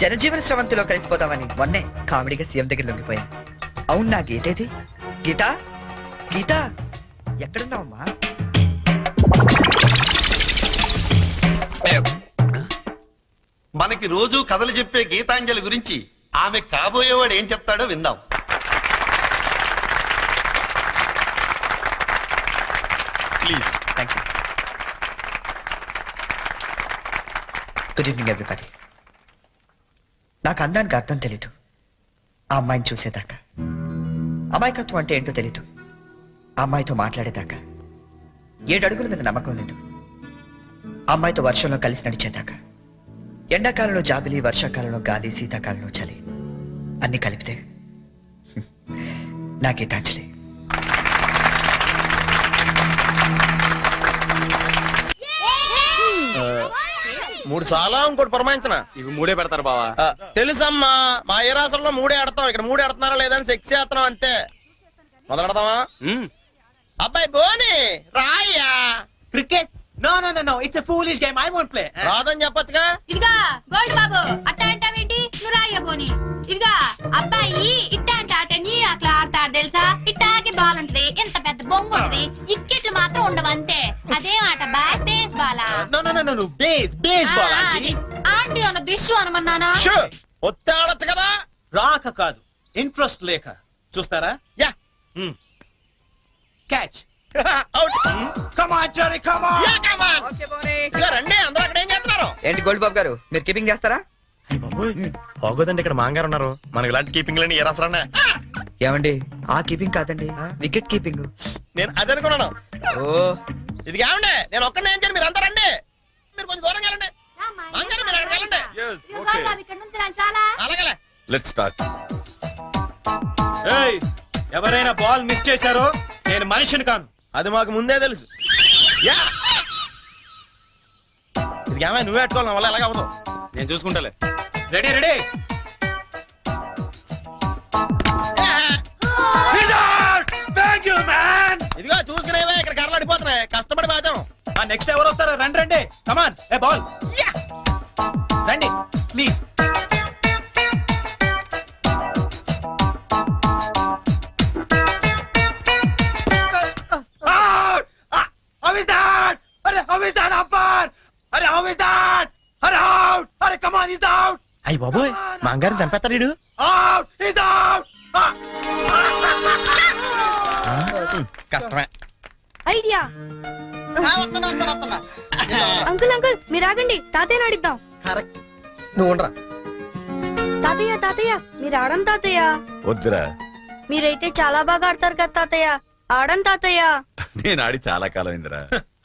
జనజీవన స్రవంతిలో కలిసిపోదామని మొన్నే కామెడీగా సీఎం దగ్గర లొంగిపోయాను. అవును, నా గీతేది? గీత ఎక్కడున్నావమ్మా? మనకి రోజు కథలు చెప్పే గీతాంజలి గురించి ఆమె కాబోయేవాడు ఏం చెప్తాడో విందాం. Please. Thank you. Good evening everybody. నాకు అందానికి అర్థం తెలీదు ఆ అమ్మాయిని చూసేదాకా. అమాయకత్వం అంటే ఏంటో తెలీదు ఆ అమ్మాయితో మాట్లాడేదాకా. 7 అడుగుల మీద నమ్మకం లేదు ఆ అమ్మాయితో వర్షంలో కలిసి నడిచేదాకా. ఎండాకాలంలో జాబిలి, వర్షాకాలంలో గాలి, శీతాకాలంలో చలి అన్ని కలిపితే నా గీతాంజలి. మూడు చాలా ఇంకోటి పురమాయించిన. ఇవి 3 పెడతారు బావా. తెలుసమ్మా, మా ఏ రాష్ట్రంలో 3 ఆడతాం, ఇక్కడ 3 ఆడుతున్నారా లేదని సెక్స్ చేస్తున్నాం అంతే. మొదలెడదామా? అబ్బాయి బోని రాయ్యా. Cricket? No no no no, it's a foolish game, I won't play. రాదని చెప్పొచ్చుగా. ఇదిగా గోల్డ్ బాబు అట్ట అంటావేంటి? నువ్వు రాయ్య పోని. ఇదిగా అబ్బాయి ఇట్ట అంటే ఆట నీ అట్లా ఆడతాడు తెలుసా? ఇట్టాకి బాల్ ఉంటది, ఎంత పెద్ద బొంగు ఉంటది, ఇక్కెట్లు మాత్రం ఉండవు అంతే. అదేం ఆట బ్యాట్ బేస్ బాలా? No no no no, base ball auntie. Auntie అన్నది ఇష్యూ అనమన్నానా? ఒత్తి ఆడొచ్చు కదా. రాక కాదు, ఇంట్రెస్ట్ లేక. చూస్తారా? Yeah. Catch. Out. Come on Jerry, come on. Yeah come on. Okay Boni. ఇక రండి, అందరూ అక్కడ ఏం చేస్తున్నారు? ఏంటి గోల్డ్ బాబు గారు మీరు కీపింగ్ చేస్తారా? బాగోదండి, ఇక్కడ మాంగారు ఉన్నారు. మనకి ఇలాంటి కీపింగ్ లేని ఏ రాసరానే. ఏమండి ఆ కీపింగ్ కాదండి, వికెట్ కీపింగ్. నేను అది అనుకున్నాను. ఓ ఇది కావండి, నేను ఒక్కనే ఏం చేయాలి, మీరు అంతా రండి. మీరు కొంచెం దూరం వెళ్ళండి. మాంగారు మీరు అక్కడ వెళ్ళండి. ఇదిగో గోల్డ్ బాబు ఇక్కడ నుంచి రండి చాలా. అలాగే. Let's start. ఏయ్, ఎవరైనా బాల్ మిస్ చేశారో నేను మనిషిని కాను, అది మాకు ముందే తెలుసు. యా. ఇది ఏమైనా నువ్వే పెట్టుకోవాలి, నా వల్ల ఎలాగ అవ్వదు. నేను చూసుకుంటాలే. Ready ready. ఇదిగో చూసుకునేవే, ఇక్కడ కర్రలు అడిపోతున్నాయి, కష్టపడి బాధం. నెక్స్ట్ ఎవరు వస్తారు? రండి రండి, కమాన్. ఏ బాల్ రండి ప్లీజ్. అయ్యి బాబోయ్, మాంగారు చంపేస్తాడు. కష్టమే. ఐడియా. అంకుల్ అంకుల్ మీరు ఆగండి, తాతయ్యని అడిద్దాం. కరెక్ట్, నువ్వు ఉండరా. తాతయ్య మీరు ఆడం తాతయ్య. వద్దురా, మీరైతే చాలా బాగా ఆడతారు కదా తాతయ్య. ఆడండి తాతయ్య. నేను ఆడి చాలా కాలం అయిందిరా.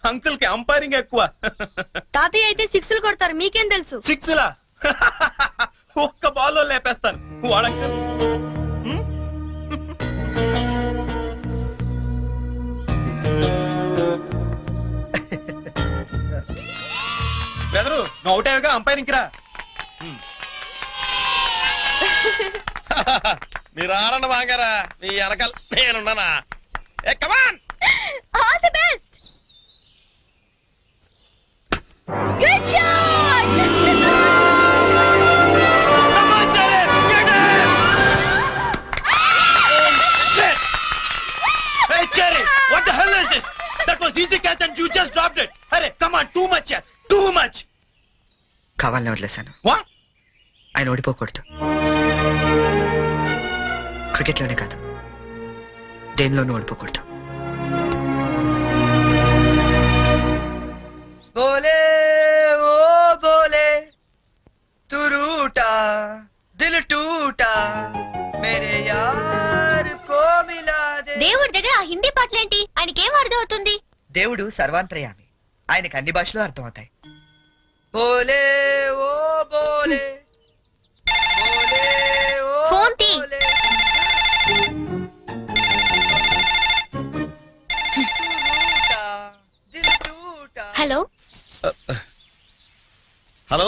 అంకుల్ కి అంపైరింగ్ ఎక్కువ. తాతయ్య అయితే సిక్స్లు కొడతారు, మీకేం తెలుసు? సిక్స్ లా ఒక్క బాల్లో లేపేస్తాను. వాడంకుల్ బెదరు నువ్వు అవుటేగా అంపైరింగ్ రా. మీరు ఆడండి బాగారా, మీ వెనకాల నేనున్నానా. Hey come on. All the best. Good shot. Hey Cherry, what the hell is this? That was easy catch and you just dropped it. Hey, come on, too much, yeah, too much. కావాలని వదిలేశాను. What? ఆయన ఓడిపోకూడదు. క్రికెట్లోనే కాదు, దేనిలోనూ ఓడిపోకూడదు. బోలే ఓ బోలే తు రూటా దిల్ టూటా మేరే యార్ కో మిలా they. దేవుడి దగ్గర ఆ హిందీ పాటలేంటి? ఆయనకేం అర్థం అవుతుంది? దేవుడు సర్వాంతర్యామి, ఆయనకి అన్ని భాషలు అర్థమవుతాయి. బోలే ఓ బోలే బోలే ఓ ఫోన్ తీ. బోలే. హలో, హలో,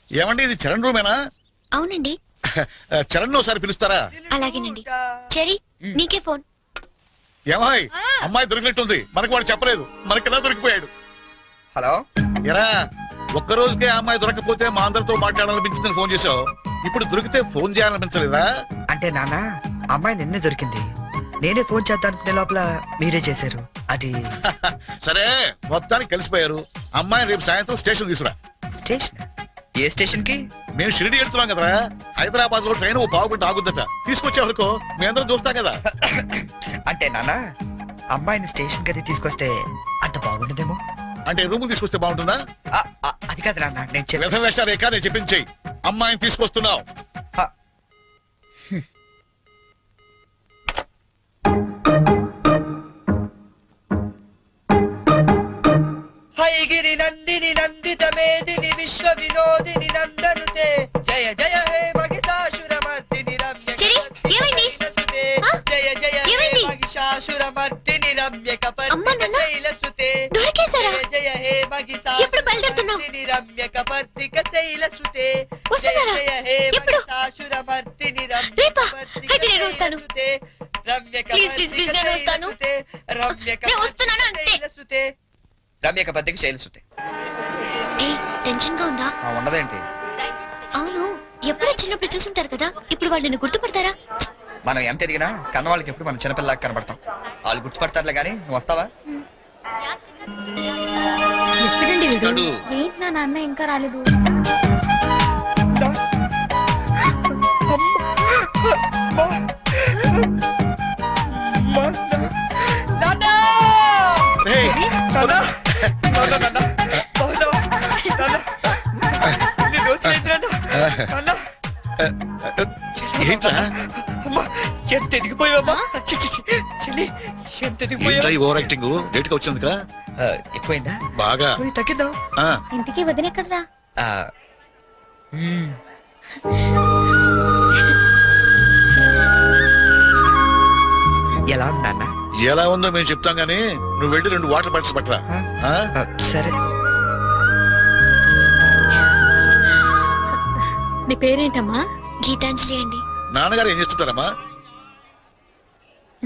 ఏమండి ఇది చరణ్ రూమేనా? అవునండి. చరణ్ ఒకసారి పిలుస్తారా? అలాగేనండి. చెరీ, నీకే ఫోన్. ఏమాయ్, అమ్మాయి దొరికినట్టుంది. మనకు వాడు చెప్పలేదు, మనకెలా దొరికిపోయాడు. హలో, ఎరా, ఒక్క రోజుకే ఆ అమ్మాయి దొరకపోతే మా అందరితో మాట్లాడాలనిపించిందని ఫోన్ చేసావు. ఇప్పుడు దొరికితే ఫోన్ చేయాలనిపించలేదా? అంటే నాన్న, అమ్మాయి నిన్నే దొరికింది. నేనే ఫోన్ చేద్దాం అనుకునే లోపల మీరే చేశారు. అది సరే, మొత్తానికి కలిసిపోయారు. అమ్మాయిని రేపు సాయంత్రం స్టేషన్ తీసుకురా. స్టేషన్? ఏ స్టేషన్ కి? మేము షిరిడి వెళ్తున్నాం కదరా. హైదరాబాద్ లో ట్రైన్ ఓ పావు గంట ఆగుద్దట. తీసుకొచ్చే వరకు మీ అందరం చూస్తాం కదా. అంటే నాన్న, అమ్మాయిని స్టేషన్ కి తీసుకొస్తే అంత బాగుండదేమో. అంటే రూమ్ తీసుకొస్తే బాగుంటుందా? అది కాదు నాన్న, నేను వ్యర్థం వేషాలు రేఖ, నేను చెప్పించేయి. అమ్మాయిని తీసుకొస్తున్నావు. హైగిరి నందిని నందిత మేదిని విశ్వ వినోదిని నందనుతే జయ జయ హే మహిషాసురమర్దిని రమ్య. చెరీ, ఏమైంది? జయ జయ హే ఏమైంది? మహిషాసురమర్దిని రమ్య అమ్మా, నాన్న, శైలసుతే. దొరికేశారా? జయ జయ హే ఎప్పుడు బయలుదేరుతున్నావ్? మహిషాసురమర్దిని రమ్య కపర్దిక శైలసుతే. వస్తున్నారా? జయ జయ హే ఎప్పుడు? మహిషాసురమర్దిని రమ్య రేపా? కపర్దిక అయితే నేను వస్తాను. శైలసుతే. రమ్య ప్లీజ్, ప్లీజ్, ప్లీజ్, నేను వస్తాను. శైలసుతే. రమ్య నేను వస్తున్నాను అంతే. శైలసుతే. రమ్య కపర్దిక శైలసుతే. ఏ, టెన్షన్ గా ఉందా? ఉండదేంటి? అవును, ఎప్పుడో చిన్నప్పుడు చూసుంటారు కదా, ఇప్పుడు వాళ్ళు నిన్ను గుర్తుపడతారా? మనం ఎంత ఎదిగినా కన్న వాళ్ళకి ఎప్పుడు మనం చిన్నపిల్లలాగా కనబడతాం. వాళ్ళు గుర్తుపడతారులే కానీ నువ్వు వస్తావా? ఎప్పుడండి ఇస్తాడు. ఏంటి నా నాన్న ఇంకా రాలేదు? రేయ్, ఏంట్రా ఎంత ఎదిగిపోయావమ్మా? చెల్లి, ఎంత ఏంట్రా ఈ ఓవర్ యాక్టింగ్? లేట్ గా వచ్చింది కదా. ఎక్కువైందా? బాగా తగ్గిద్దాం. ఆ, ఇంటికి వదినెక్కడరా? ఎలా ఉన్నా? ఎలా ఉందో మేము చెప్తాం గానీ నువ్వు వెళ్ళి 2 వాటర్ బాటిల్స్ పట్టరా. ఆ? సరే. నీ పేరేంటమ్మా? గీతాంజలి అండి. నాన్నగారు ఏం చేస్తుంటారమ్మా?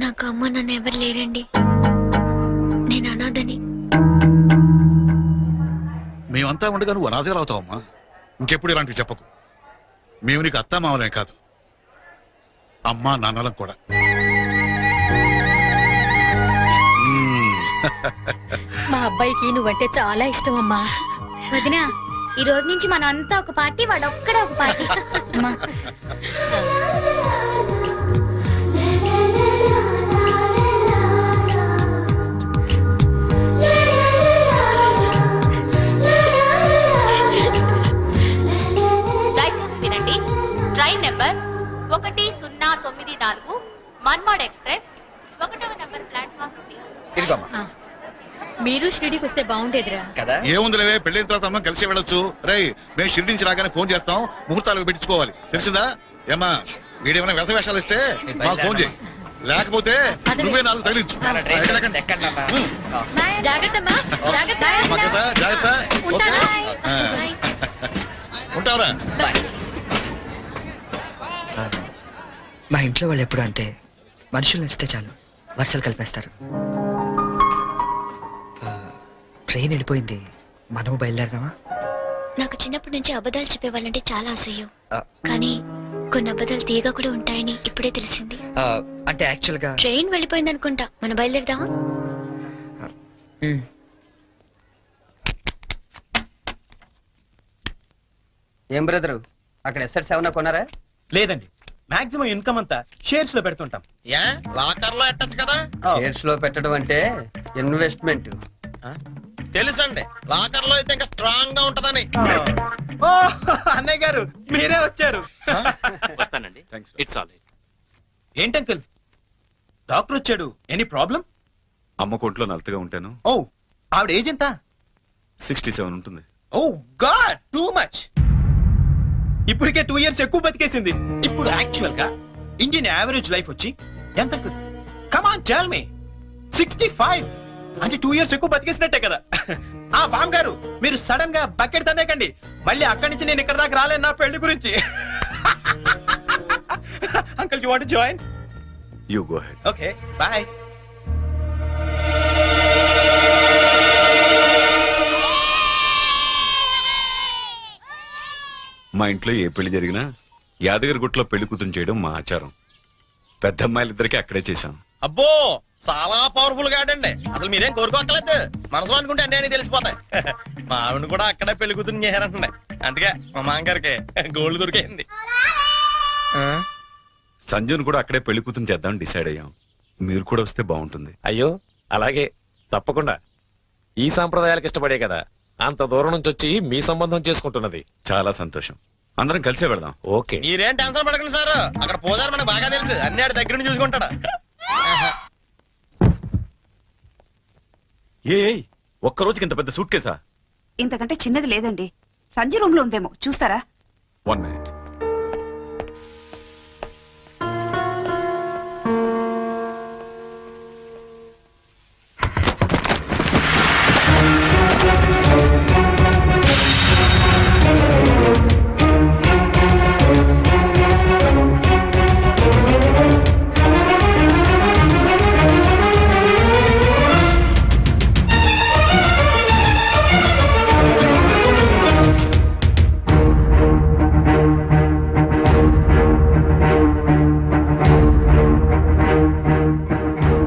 నాకు అమ్మ నాన్న ఎవరు లేరండి, నేను అనాథని. మేమంతా ఉండగా నువ్వు అనాథగా అవుతావమ్మా. ఇంకెప్పుడు ఇలాంటివి చెప్పకు. మేము నీకు అత్తా మామలే కాదు, అమ్మా నాన్నలం కూడా. మా అబ్బాయికి నువ్వంటే చాలా ఇష్టం అమ్మా. వదినా, ఈ రోజు నుంచి మన అంతా ఒక పార్టీ, వాడు ఒక్కడే ఒక పార్టీ. అమ్మా, దయచేసి వినండి. Train number 1094 మన్మా ఇదిగోమ్మా. మీరు షిరిడీకి వస్తే బాగుండేదిరా. కదా ఏముందిలేవే పెళ్ళైన తర్వాత మనం కలిసి వెళ్ళొచ్చు. రేయ్ మేము షిరిడి నుంచి రాగానే ఫోన్ చేస్తాం, ముహూర్తాలు పెట్టించుకోవాలి, తెలిసిందా? ఏమ్మా వీడేమైనా వ్యర్థ వేషాలు ఇస్తే మాకు ఫోన్ చేయి, లేకపోతే నువ్వే నాలుగు తగిలించు. నాన్న, ట్రైన్ ఎక్కండి, ఎక్కండి నాన్న. ఆ. జాగ్రత్తమ్మా జాగ్రత్త జాగ్రత్త, జాగ్రత్త. ఓకే? ఆ. ఉంటావురా? బాయ్. మా ఇంట్లో వాళ్ళు ఎప్పుడు అంతే, మనుషులు నచ్చితే చాలు వరుసలు కలిపేస్తారు. ట్రైన్ వెళ్ళిపోయింది, మనం బయలుదేరదామా? నాకు చిన్నప్పటి నుంచి అబద్ధాలు చెప్పేవాళ్ళంటే చాలా అసహ్యం. ఆ, కానీ కొన్ని అబద్ధాలు తీయగా కూడా ఉంటాయని ఇప్పుడే తెలిసింది. అంటే యాక్చువల్ గా ట్రైన్ వెళ్ళిపోయింది అనుకుంటా, మనం బయలుదేరదామా? ఏం బ్రదరు, అక్కడ ఎస్ఆర్ సెవెన్ కొన్నారా? లేదండి, మాక్సిమం ఇన్కమ్ అంతా షేర్స్ లో పెడుతుంటాం. లాకర్ లో ఎట్టచ్చు కదా. షేర్స్ లో పెట్టడం అంటే ఇన్వెస్ట్మెంట్. తెలుసండి, లాకర్ లో అయితే ఇంకా స్ట్రాంగ్ గా ఉంటదని. ఓ అన్నయ్య గారు మీరే వచ్చారు. వస్తానండి. It's all right. ఏంటంకుల్ డాక్టర్ వచ్చాడు, ఎనీ ప్రాబ్లం? అమ్మ కొట్లో నలతగా ఉంటాను. ఓ ఆవిడ ఏజ్ ఎంత? 67 ఉంటుంది. ఓ గాడ్, టూ మచ్. ఇప్పటికే 2 years ఎక్కువ బతికేసింది. ఇప్పుడు యాక్చువల్ గా ఇండియన్ యావరేజ్ లైఫ్ వచ్చి ఎంత? Come on tell me. 65 అంటే 2 years ఎక్కువ బతికేసినట్టే కదా. ఆ బామ్ గారు మీరు సడన్ గా బకెట్ తందేకండి, మళ్ళీ అక్కడి నుంచి నేను ఇక్కడ దాకా రాలేను నా పెళ్లి గురించి. Uncle you want to join? You go ahead. Okay bye. మా ఇంట్లో ఏ పెళ్లి జరిగినా యాదగిరి గుట్లో పెళ్లి కూతురు చేయడం మా ఆచారం. పెద్ద అమ్మాయిలిద్దరికి అక్కడే చేశాం. అబ్బో చాలా పవర్ఫుల్ గా ఆడండి. అసలు మీరేం కోరుకోక్కర్లేదు, మనసు అనుకుంటే అన్నీ అని తెలిసిపోతాయి. మా ఆవిడ కూడా అక్కడే పెళ్లి కూతురు చేశారంటండి, అందుకే మా మామగారికి గోల్డ్ దొరికింది. సంజును కూడా అక్కడే పెళ్లి కూతురు చేద్దాం డిసైడ్ అయ్యాం. మీరు కూడా వస్తే బాగుంటుంది. అయ్యో అలాగే, తప్పకుండా. ఈ సాంప్రదాయాలకు ఇష్టపడే కదా అంత దూరం నుంచి వచ్చి మీ సంబంధం చేసుకుంటున్నది. చాలా సంతోషం, అందరం కలిసే వెళదాం. ఓకే. మీరేం టెన్షన్ పడకండి సార్, అక్కడ పోదారు మనకు బాగా తెలుసు, అన్ని ఆడి దగ్గర నుంచి చూసుకుంటాడు. ఒక్క రోజుకి ఇంత పెద్ద సూట్ కేసా? ఇంతకంటే చిన్నది లేదండి, సంజయ్ రూమ్ లో ఉందేమో చూస్తారా? 1 minute.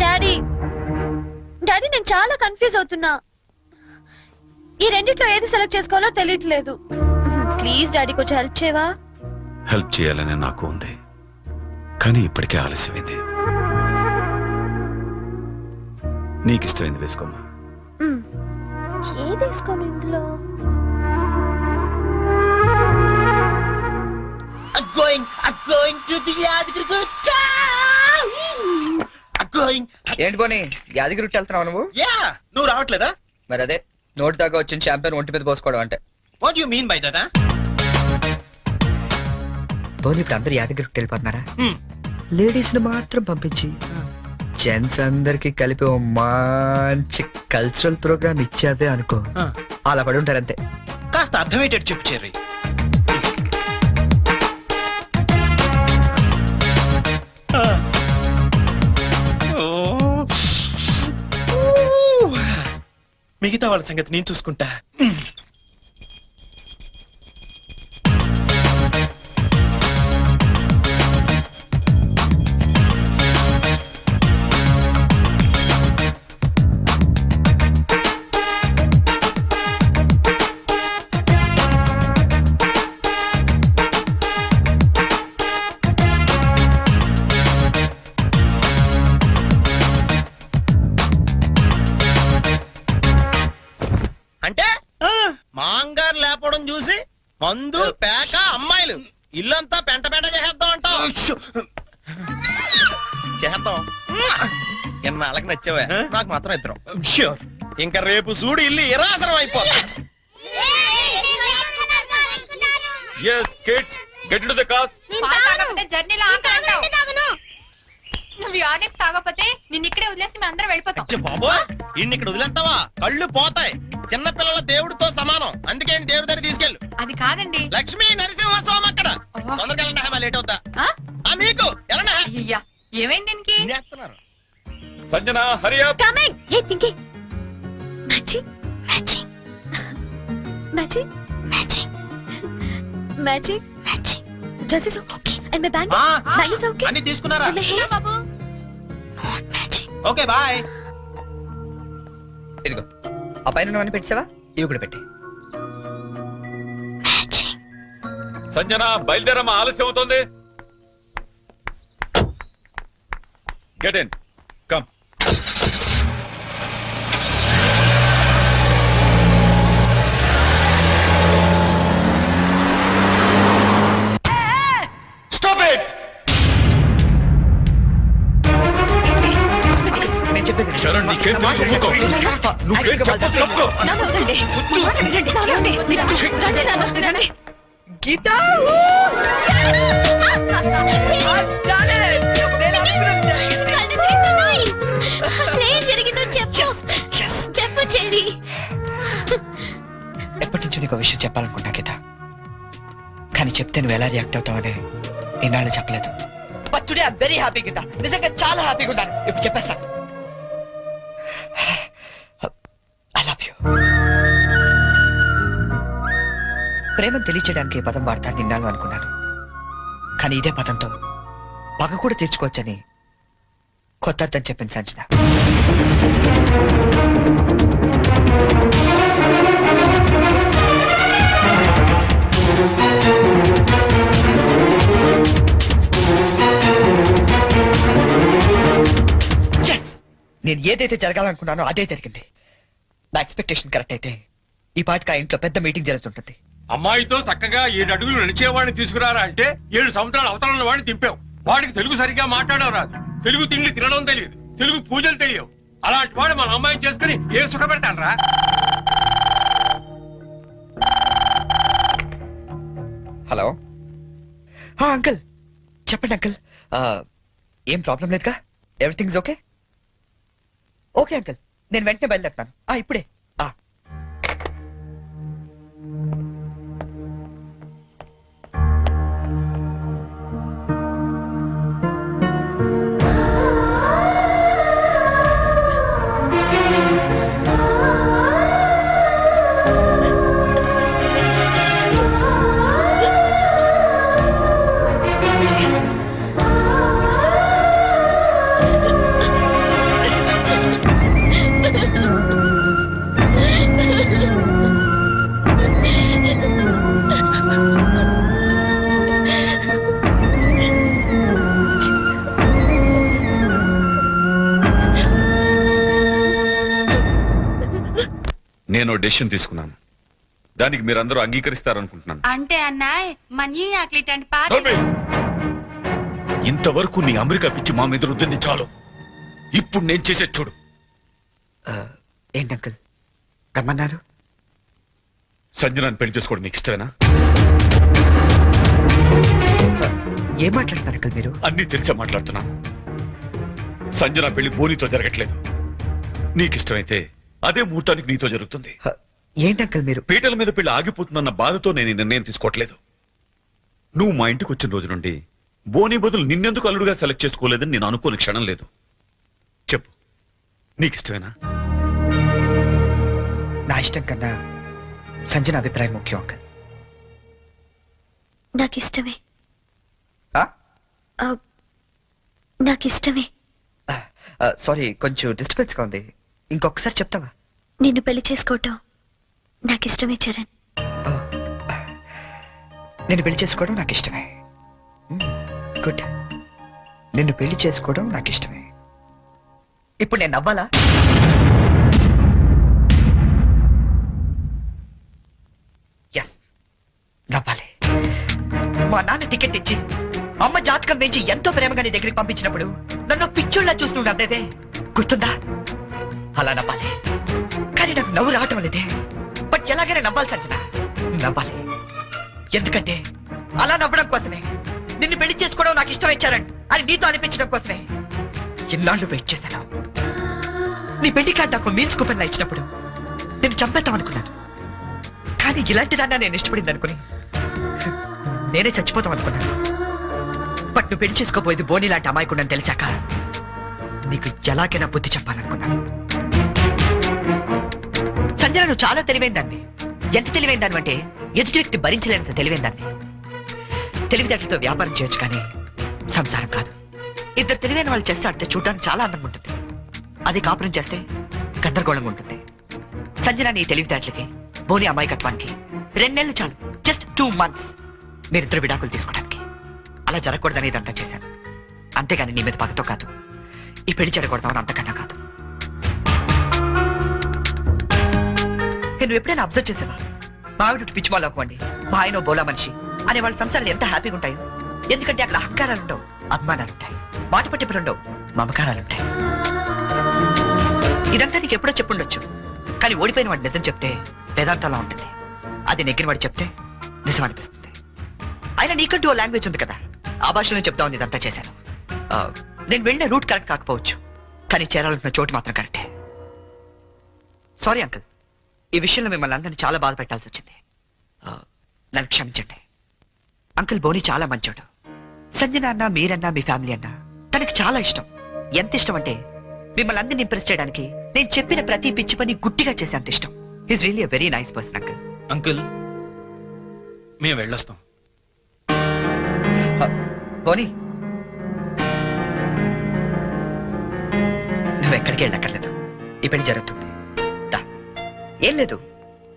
డాడీ డాడీ నేను చాలా కన్ఫ్యూజ్ అవుతున్నా. ఈ రెండిట్లో ఏది సెలెక్ట్ చేసుకోవాలో తెలియట్లేదు. ప్లీజ్ డాడీ కొంచెం హెల్ప్ చేయవా? హెల్ప్ చేయాలనే నాకు ఉంది, కానీ ఇప్పటికే ఆలస్యమైంది. నీకు ఇష్టమైంది వేసుకోమ్మా. ఏది వేసుకోను ఇందులో? ఏంటి పోనీ యాదగిరి వెళ్తున్నావు నువ్వు? యా, నువ్వు రావట్లేదా? మరి అదే నోటి దాకా వచ్చిన ఛాంపియన్ ఒంటి మీద పోసుకోవడం అంటే. What you mean by that? పోనీ ఇప్పుడు అందరు యాదగిరికి వెళ్ళిపోతున్నారా? లేడీస్ ని మాత్రం పంపించి జెంట్స్ అందరికి కలిపి ఓ మంచి కల్చరల్ ప్రోగ్రామ్ ఇచ్చావే అనుకో, అలా పడి ఉంటారంతే. కాస్త అర్థమయ్యేటట్టు చెప్పు చెర్రీ. మిగతా వాళ్ళ సంగతి నేను చూసుకుంటా. అంటే మాంగారు లేపడం చూసి మందు పేక అమ్మాయిలు ఇల్లంతా పెంట పెంట చేసేద్దాం అంటావు. చేద్దాం. ఎన్నాళ్ళకి నచ్చావా నాకు మాత్రం ఇద్దరం ష్యూర్. ఇంకా రేపు చూడు ఇల్లు ఇరాసనం అయిపోతా Yes, kids, get into the cars. జర్నీలో నువ్వు ఆర్డెక్స్ తాగకపోతే నిన్ను ఇక్కడే వదిలేసి మేము అందరం వెళ్ళిపోతాం. బాబో ఇన్ని ఇక్కడ వదిలేస్తావా కళ్ళు పోతాయి చిన్న పిల్లల దేవుడితో సమానం అందుకే దేవుడి దగ్గర తీసుకెళ్ళు అది కాదండి. లక్ష్మీ నరసింహస్వామి అక్కడ తొందరగా వెళ్ళండి లేట్ అవుతా మీకు వెళ్ళండి అయ్యా ఏమైంది దీనికి? తినేస్తున్నారు. Sanjana, hurry up. Coming A Pinky matching matching matching matching matching matching dress is okay and my bang bang is okay అన్ని తీసుకున్నారా? బాబు నాట్ మ్యాచింగ్ ఓకే బాయ్. ఇదిగో ఆ పైన ఉన్నవన్నీ పెట్టావా ఇవి కూడా పెట్టి మ్యాచింగ్ సంజన బయలుదేరమ్మా, ఆలస్యం అవుతోంది. Get in, come. Stop it. నేను చెప్పేది చరణ్, నీకేం తెలియదు, ఊరుకో. నువ్వేం చెప్పొద్దు, తప్పుకో. గీత అసలేం జరిగిందో చెప్పు చెప్పు చెల్లి. ఎప్పటి నుంచో నీకు విషయం చెప్పాలనుకుంటా గీత కానీ చెప్తే నువ్వు ఎలా రియాక్ట్ అవుతావని ఈనాళ్ళు చెప్పలేదు but today I very happy Geetha నిజంగా చాలా హ్యాపీగా ఉన్నాను ఇప్పుడు చెప్పేస్తా ఐ లవ్ యూ ప్రేమను తెలియచేయడానికి ఈ పదం వాడతాను నిన్నాళ్ళు అనుకున్నాను కానీ ఇదే పదంతో పగ కూడా తీర్చుకోవచ్చని కొత్త అర్థం చెప్పింది సంజన నేను ఏదైతే జరగాలనుకున్నానో అదే జరిగింది నా ఎక్స్పెక్టేషన్ కరెక్ట్ అయితే ఈ పాటికి ఆ ఇంట్లో పెద్ద మీటింగ్ జరుగుతుంటుంది అమ్మాయితో చక్కగా 7 అడుగులు నడిచేవాడిని తీసుకురారా అంటే 7 సంవత్సరాల అవతల ఉన్న వాడిని దింపావు. వాడికి తెలుగు సరిగ్గా మాట్లాడడం రాదు, తెలుగు తిండి తినడం తెలియదు, తెలుగు పూజలు తెలియవు. అలాంటి వాడు మన అమ్మాయిని చేసుకుని ఏ సుఖపెడతానరా? హలో అంకుల్ చెప్పండి అంకుల్ ఏం ప్రాబ్లం లేదుగా ఎవ్రీథింగ్స్ ఓకే ఓకే అంకుల్ నేను వెంటనే బయలుదేరుతాను ఇప్పుడే నేను డెసిషన్ తీసుకున్నాను, దానికి మీరందరూ అంగీకరిస్తారనుకుంటున్నాను. అంటే అన్నాయ్ మనీ ఆకలిట్ అంటే పాట ఇంతవరకు నీ అమెరికా పిచ్చి మా మీద రుద్దింది చాలు. ఇప్పుడు నేను చేసే చూడు. ఏంటి అంకుల్ రమ్మన్నారు సంజనాన్ని పెళ్లి చేసుకోవడం నీకు ఇష్టమేనా? ఏం మాట్లాడుతున్నారు అంకుల్ మీరు అన్నీ తెలిసే మాట్లాడుతున్నాను. సంజన పెళ్లి బోనితో జరగట్లేదు. నీకు ఇష్టమైతే అదే ముహూర్తానికి నీతో జరుగుతుంది. ఏంటి అంకుల్ మీరు పీటల మీద పెళ్లి ఆగిపోతుందన్న బాధతో నేను ఈ నిర్ణయం తీసుకోవట్లేదు. నువ్వు మా ఇంటికి వచ్చిన రోజు నుండి బోని బదులు నిన్నెందుకు అల్లుడుగా సెలెక్ట్ చేసుకోలేదని నేను అనుకోని క్షణం లేదు. చెప్పు, నీకు ఇష్టమేనా? నా ఇష్టం కన్నా సంజన అభిప్రాయం ముఖ్యం అంకుల్ నాకు ఇష్టమే నాకు ఇష్టమే సారీ కొంచెం డిస్టర్బెన్స్ గా ఉంది ఇంకొకసారి చెప్తావా నిన్ను పెళ్లి చేసుకోవటం నాకు ఇష్టమే చరణ్. నిన్ను పెళ్లి చేసుకోవడం నాకు ఇష్టమే గుడ్ నిన్ను పెళ్లి చేసుకోవడం నాకు ఇష్టమే ఇప్పుడు నేను నవ్వాలా ఎస్ నవ్వాలి మా నాన్న టికెట్ ఇచ్చి అమ్మ జాతకం పెంచి ఎంతో ప్రేమగా నీ దగ్గరికి పంపించినప్పుడు నన్ను పిచ్చోళ్ళ చూస్తూ నవ్వేదే గుర్తుందా? అలా నవ్వాలి, కానీ నాకు నవ్వు రావటం లేదే. బట్ ఎలాగైనా నవ్వాలి సంజన, నవ్వాలి. ఎందుకంటే అలా నవ్వడం కోసమే, నిన్ను పెళ్లి చేసుకోవడం నాకు ఇష్టం ఇచ్చారని అని నీతో అనిపించడం కోసమే ఎన్నాళ్ళు వెయిట్ చేశాను. నీ పెళ్లి కార్డు నాకు మీన్స్ కూపన్ ఇచ్చినప్పుడు నేను చంపేద్దాం అనుకున్నాను. కానీ ఇలాంటి దాన్ని నేను ఇష్టపడింది అనుకుని నేనే చచ్చిపోతాం అనుకున్నాను. బట్ నువ్వు పెళ్లి చేసుకోబోయేది బోని లాంటి అమాయకుండని తెలిసాక నీకు ఎలాగైనా బుద్ధి చెప్పాలనుకున్నాను. సంజన, నువ్వు చాలా తెలివైన దాన్ని. ఎంత తెలివైన దాన్ని అంటే ఎదుటి వ్యక్తి భరించలేనంత తెలివైన దాన్ని. తెలివితేటలతో వ్యాపారం చేయొచ్చు, కానీ సంసారం కాదు. ఇద్దరు తెలివైన వాళ్ళు చేస్తే ఆడితే చూడడానికి చాలా అందంగా ఉంటుంది. అది కాపురం చేస్తే గందరగోళంగా ఉంటుంది. సంజన, నీ తెలివితేటలకి బోని అమాయకత్వానికి 2 నెలలు చాలు, జస్ట్ 2 months మీరిద్దరు విడాకులు తీసుకోవడానికి. అలా జరగకూడదని ఇదంతా చేశాను. అంతేగాని నీ మీద పగతో కాదు, ఈ పెళ్లి చెడకూడదామని అంతకన్నా కాదు. నువ్వు ఎప్పుడైనా అబ్జర్వ్ చేసావా? మా ఆవిడ పిచ్చి వాళ్ళు అవ్వండి, మా ఆయన బోలా మనిషి అనే వాళ్ళ సంసారాలు ఎంత హ్యాపీగా ఉంటాయో. ఎందుకంటే అక్కడ అహంకారాలు ఉండవు, అభిమానాలు ఉంటాయి. మాట పట్టింపులు ఉండవు, మమకారాలు ఉంటాయి. ఇదంతా నీకు ఎప్పుడో చెప్పుండొచ్చు, కానీ ఓడిపోయిన వాడు నిజం చెప్తే వేదాంతంలా ఉంటుంది. అది నెగ్గిన వాడు చెప్తే నిజం అనిపిస్తుంది. అయినా నీకంటూ ఓ లాంగ్వేజ్ ఉంది కదా, ఆ భాషలో చెప్తామని ఇదంతా చేశాను. నేను వెళ్ళిన రూట్ కరెక్ట్ కాకపోవచ్చు, కానీ చేరాలనుకున్న చోటు మాత్రం కరెక్టే. సారీ అంకుల్, ఈ విషయంలో మిమ్మల్ని అందరినీ చాలా బాధ పెట్టాల్సి వచ్చింది. నన్ను క్షమించండి. అంకుల్ బోని చాలా మంచోడు. సంజన అన్న, మీరన్నా, మీ ఫ్యామిలీ అన్నా తనకి చాలా ఇష్టం. ఎంత ఇష్టం అంటే మిమ్మల్ని అందరినీ ఇంప్రెస్ చేయడానికి నేను చెప్పిన ప్రతి పిచ్చి పని గుట్టిగా చేసేంత ఇష్టం. Is really a very nice person uncle. Uncle, మేము వెళ్ళొస్తాం. బోని, నువ్వు ఎక్కడికి వెళ్ళక్కర్లేదు, ఈ పెళ్లి జరుగుతుంది. ఏం లేదు,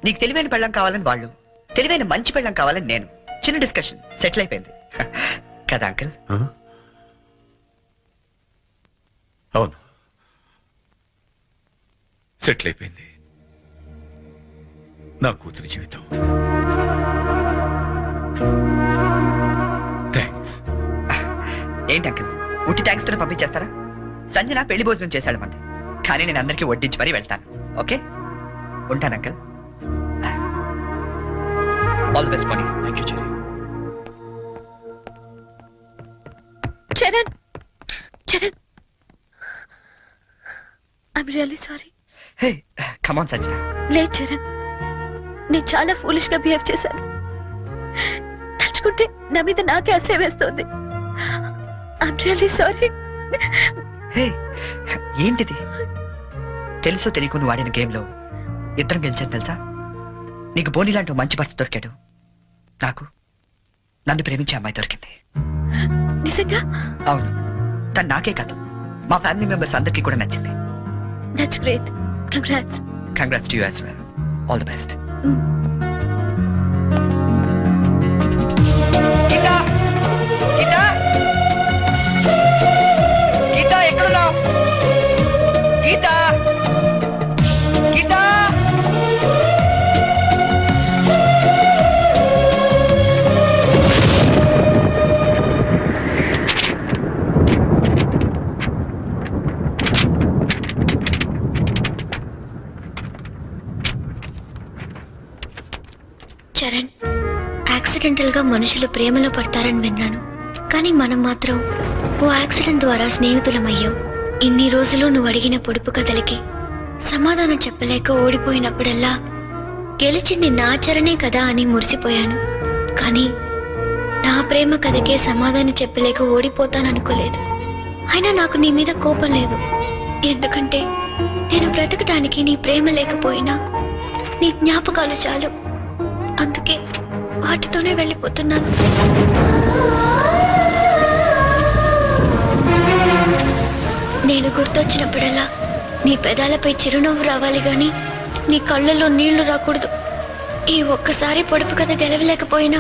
నీకు తెలివైన పెళ్ళం కావాలని వాళ్ళు, తెలివైన మంచి పెళ్ళం కావాలని నేను. చిన్న డిస్కషన్ సెటిల్ అయిపోయింది కదా అంకుల్? అవును, సెటిల్ అయిపోయింది నా కూతురి జీవితం. థ్యాంక్స్. ఏంటి అంకుల్, ఉట్టి థ్యాంక్స్ తో పంపించేస్తారా? సంజన పెళ్లి భోజనం చేశాడు మంది, కానీ నేను అందరికీ వడ్డించి మరీ వెళ్తాను. ఓకే, ఉంటాను uncle. All best Boney. Thank you cherry. Charan, Charan, I'm really sorry. Hey, come on Sanjana. లేదు చరణ్, నేను చాలా ఫూలిష్ గా బిహేవ్ చేశాను. తలుచుకుంటే నా మీద నాకే అసహ్యం వేస్తుంది. I'm really sorry. హే, ఏంటిది? తెలుసో తెలియకుని వాడిన గేమ్ లో ఇద్దరం గెలిచాను తెలుసా? నీకు బోని లాంటి మంచి భర్త దొరికాడు, నాకు నన్ను ప్రేమించే అమ్మాయి దొరికింది. నిజంగా? అవును, తను నాకే కాదు మా ఫ్యామిలీ మెంబర్స్ అందరికీ కూడా నచ్చింది. That's great. Congrats. Congrats to you as well. All the best. Geeta, Geeta, Geeta ఎక్కడున్నావు? గీతా, గీతా. చరణ్, యాక్సిడెంటల్ గా మనుషులు ప్రేమలో పడతారని విన్నాను, కానీ మనం మాత్రం ఓ యాక్సిడెంట్ ద్వారా స్నేహితులమయ్యాం. ఇన్ని రోజులు నువ్వు అడిగిన పొడుపు కథలకి సమాధానం చెప్పలేక ఓడిపోయినప్పుడల్లా గెలిచింది నా చరణే కదా అని మురిసిపోయాను. కానీ నా ప్రేమ కథకే సమాధానం చెప్పలేక ఓడిపోతాననుకోలేదు. అయినా నాకు నీ మీద కోపం లేదు, ఎందుకంటే నేను బ్రతకటానికి నీ ప్రేమ లేకపోయినా నీ జ్ఞాపకాలు చాలు. అందుకే వాటితోనే వెళ్ళిపోతున్నాను. నేను గుర్తొచ్చినప్పుడల్లా నీ పెదాలపై చిరునవ్వు రావాలి గాని నీ కళ్ళల్లో నీళ్లు రాకూడదు. ఈ ఒక్కసారి పొడుపు కథ గెలవలేకపోయినా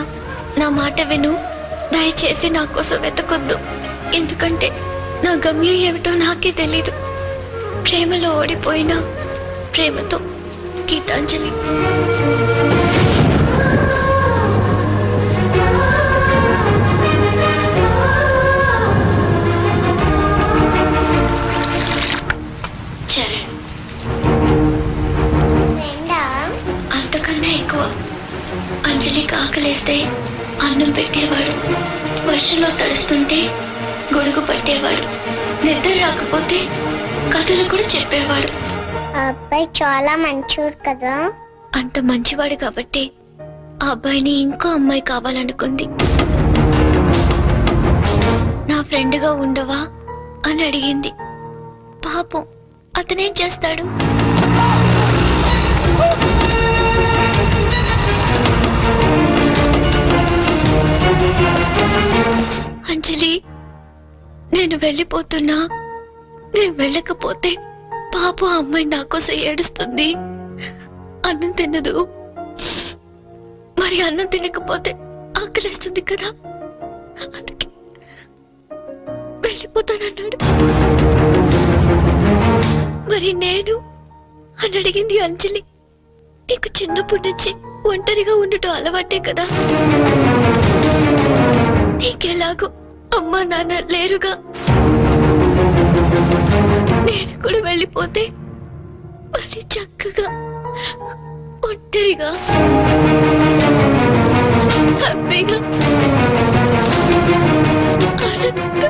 నా మాట విను. దయచేసి నా కోసం వెతకొద్దు, ఎందుకంటే నా గమ్యం ఏమిటో నాకే తెలీదు. ప్రేమలో ఓడిపోయినా ప్రేమతో, గీతాంజలి. ఆకలేస్తే అన్నం పెట్టేవాడు, వర్షంలో తడుస్తుంటే గొడుగు పట్టేవాడు, నిద్ర రాకపోతే కథలు కూడా చెప్పేవాడు. ఆ అబ్బాయి చాలా మంచోడు కదా. అంత మంచివాడు కాబట్టి ఆ అబ్బాయిని ఇంకో అమ్మాయి కావాలనుకుంది. నా ఫ్రెండ్గా ఉండవా అని అడిగింది. పాపం అతనేం చేస్తాడు? అంజలి, నేను వెళ్ళిపోతున్నా. నేను వెళ్ళకపోతే పాప అమ్మాయి నా కోసం ఏడుస్తుంది. అన్నం తినదు. మరి అన్నం తినకపోతే ఆకలిస్తుంది కదా, అందుకే వెళ్ళిపోతానన్నాడు. మరి నేను అని అడిగింది అంజలి. నీకు చిన్నప్పటి నుంచి ఒంటరిగా ఉండటం అలవాటే కదా. నీకెలాగో అమ్మా నాన్న లేరుగా. నేను కూడా వెళ్ళిపోతే మళ్ళీ చక్కగా ఒంటరిగా హ్యాపీగా ఆనందంగా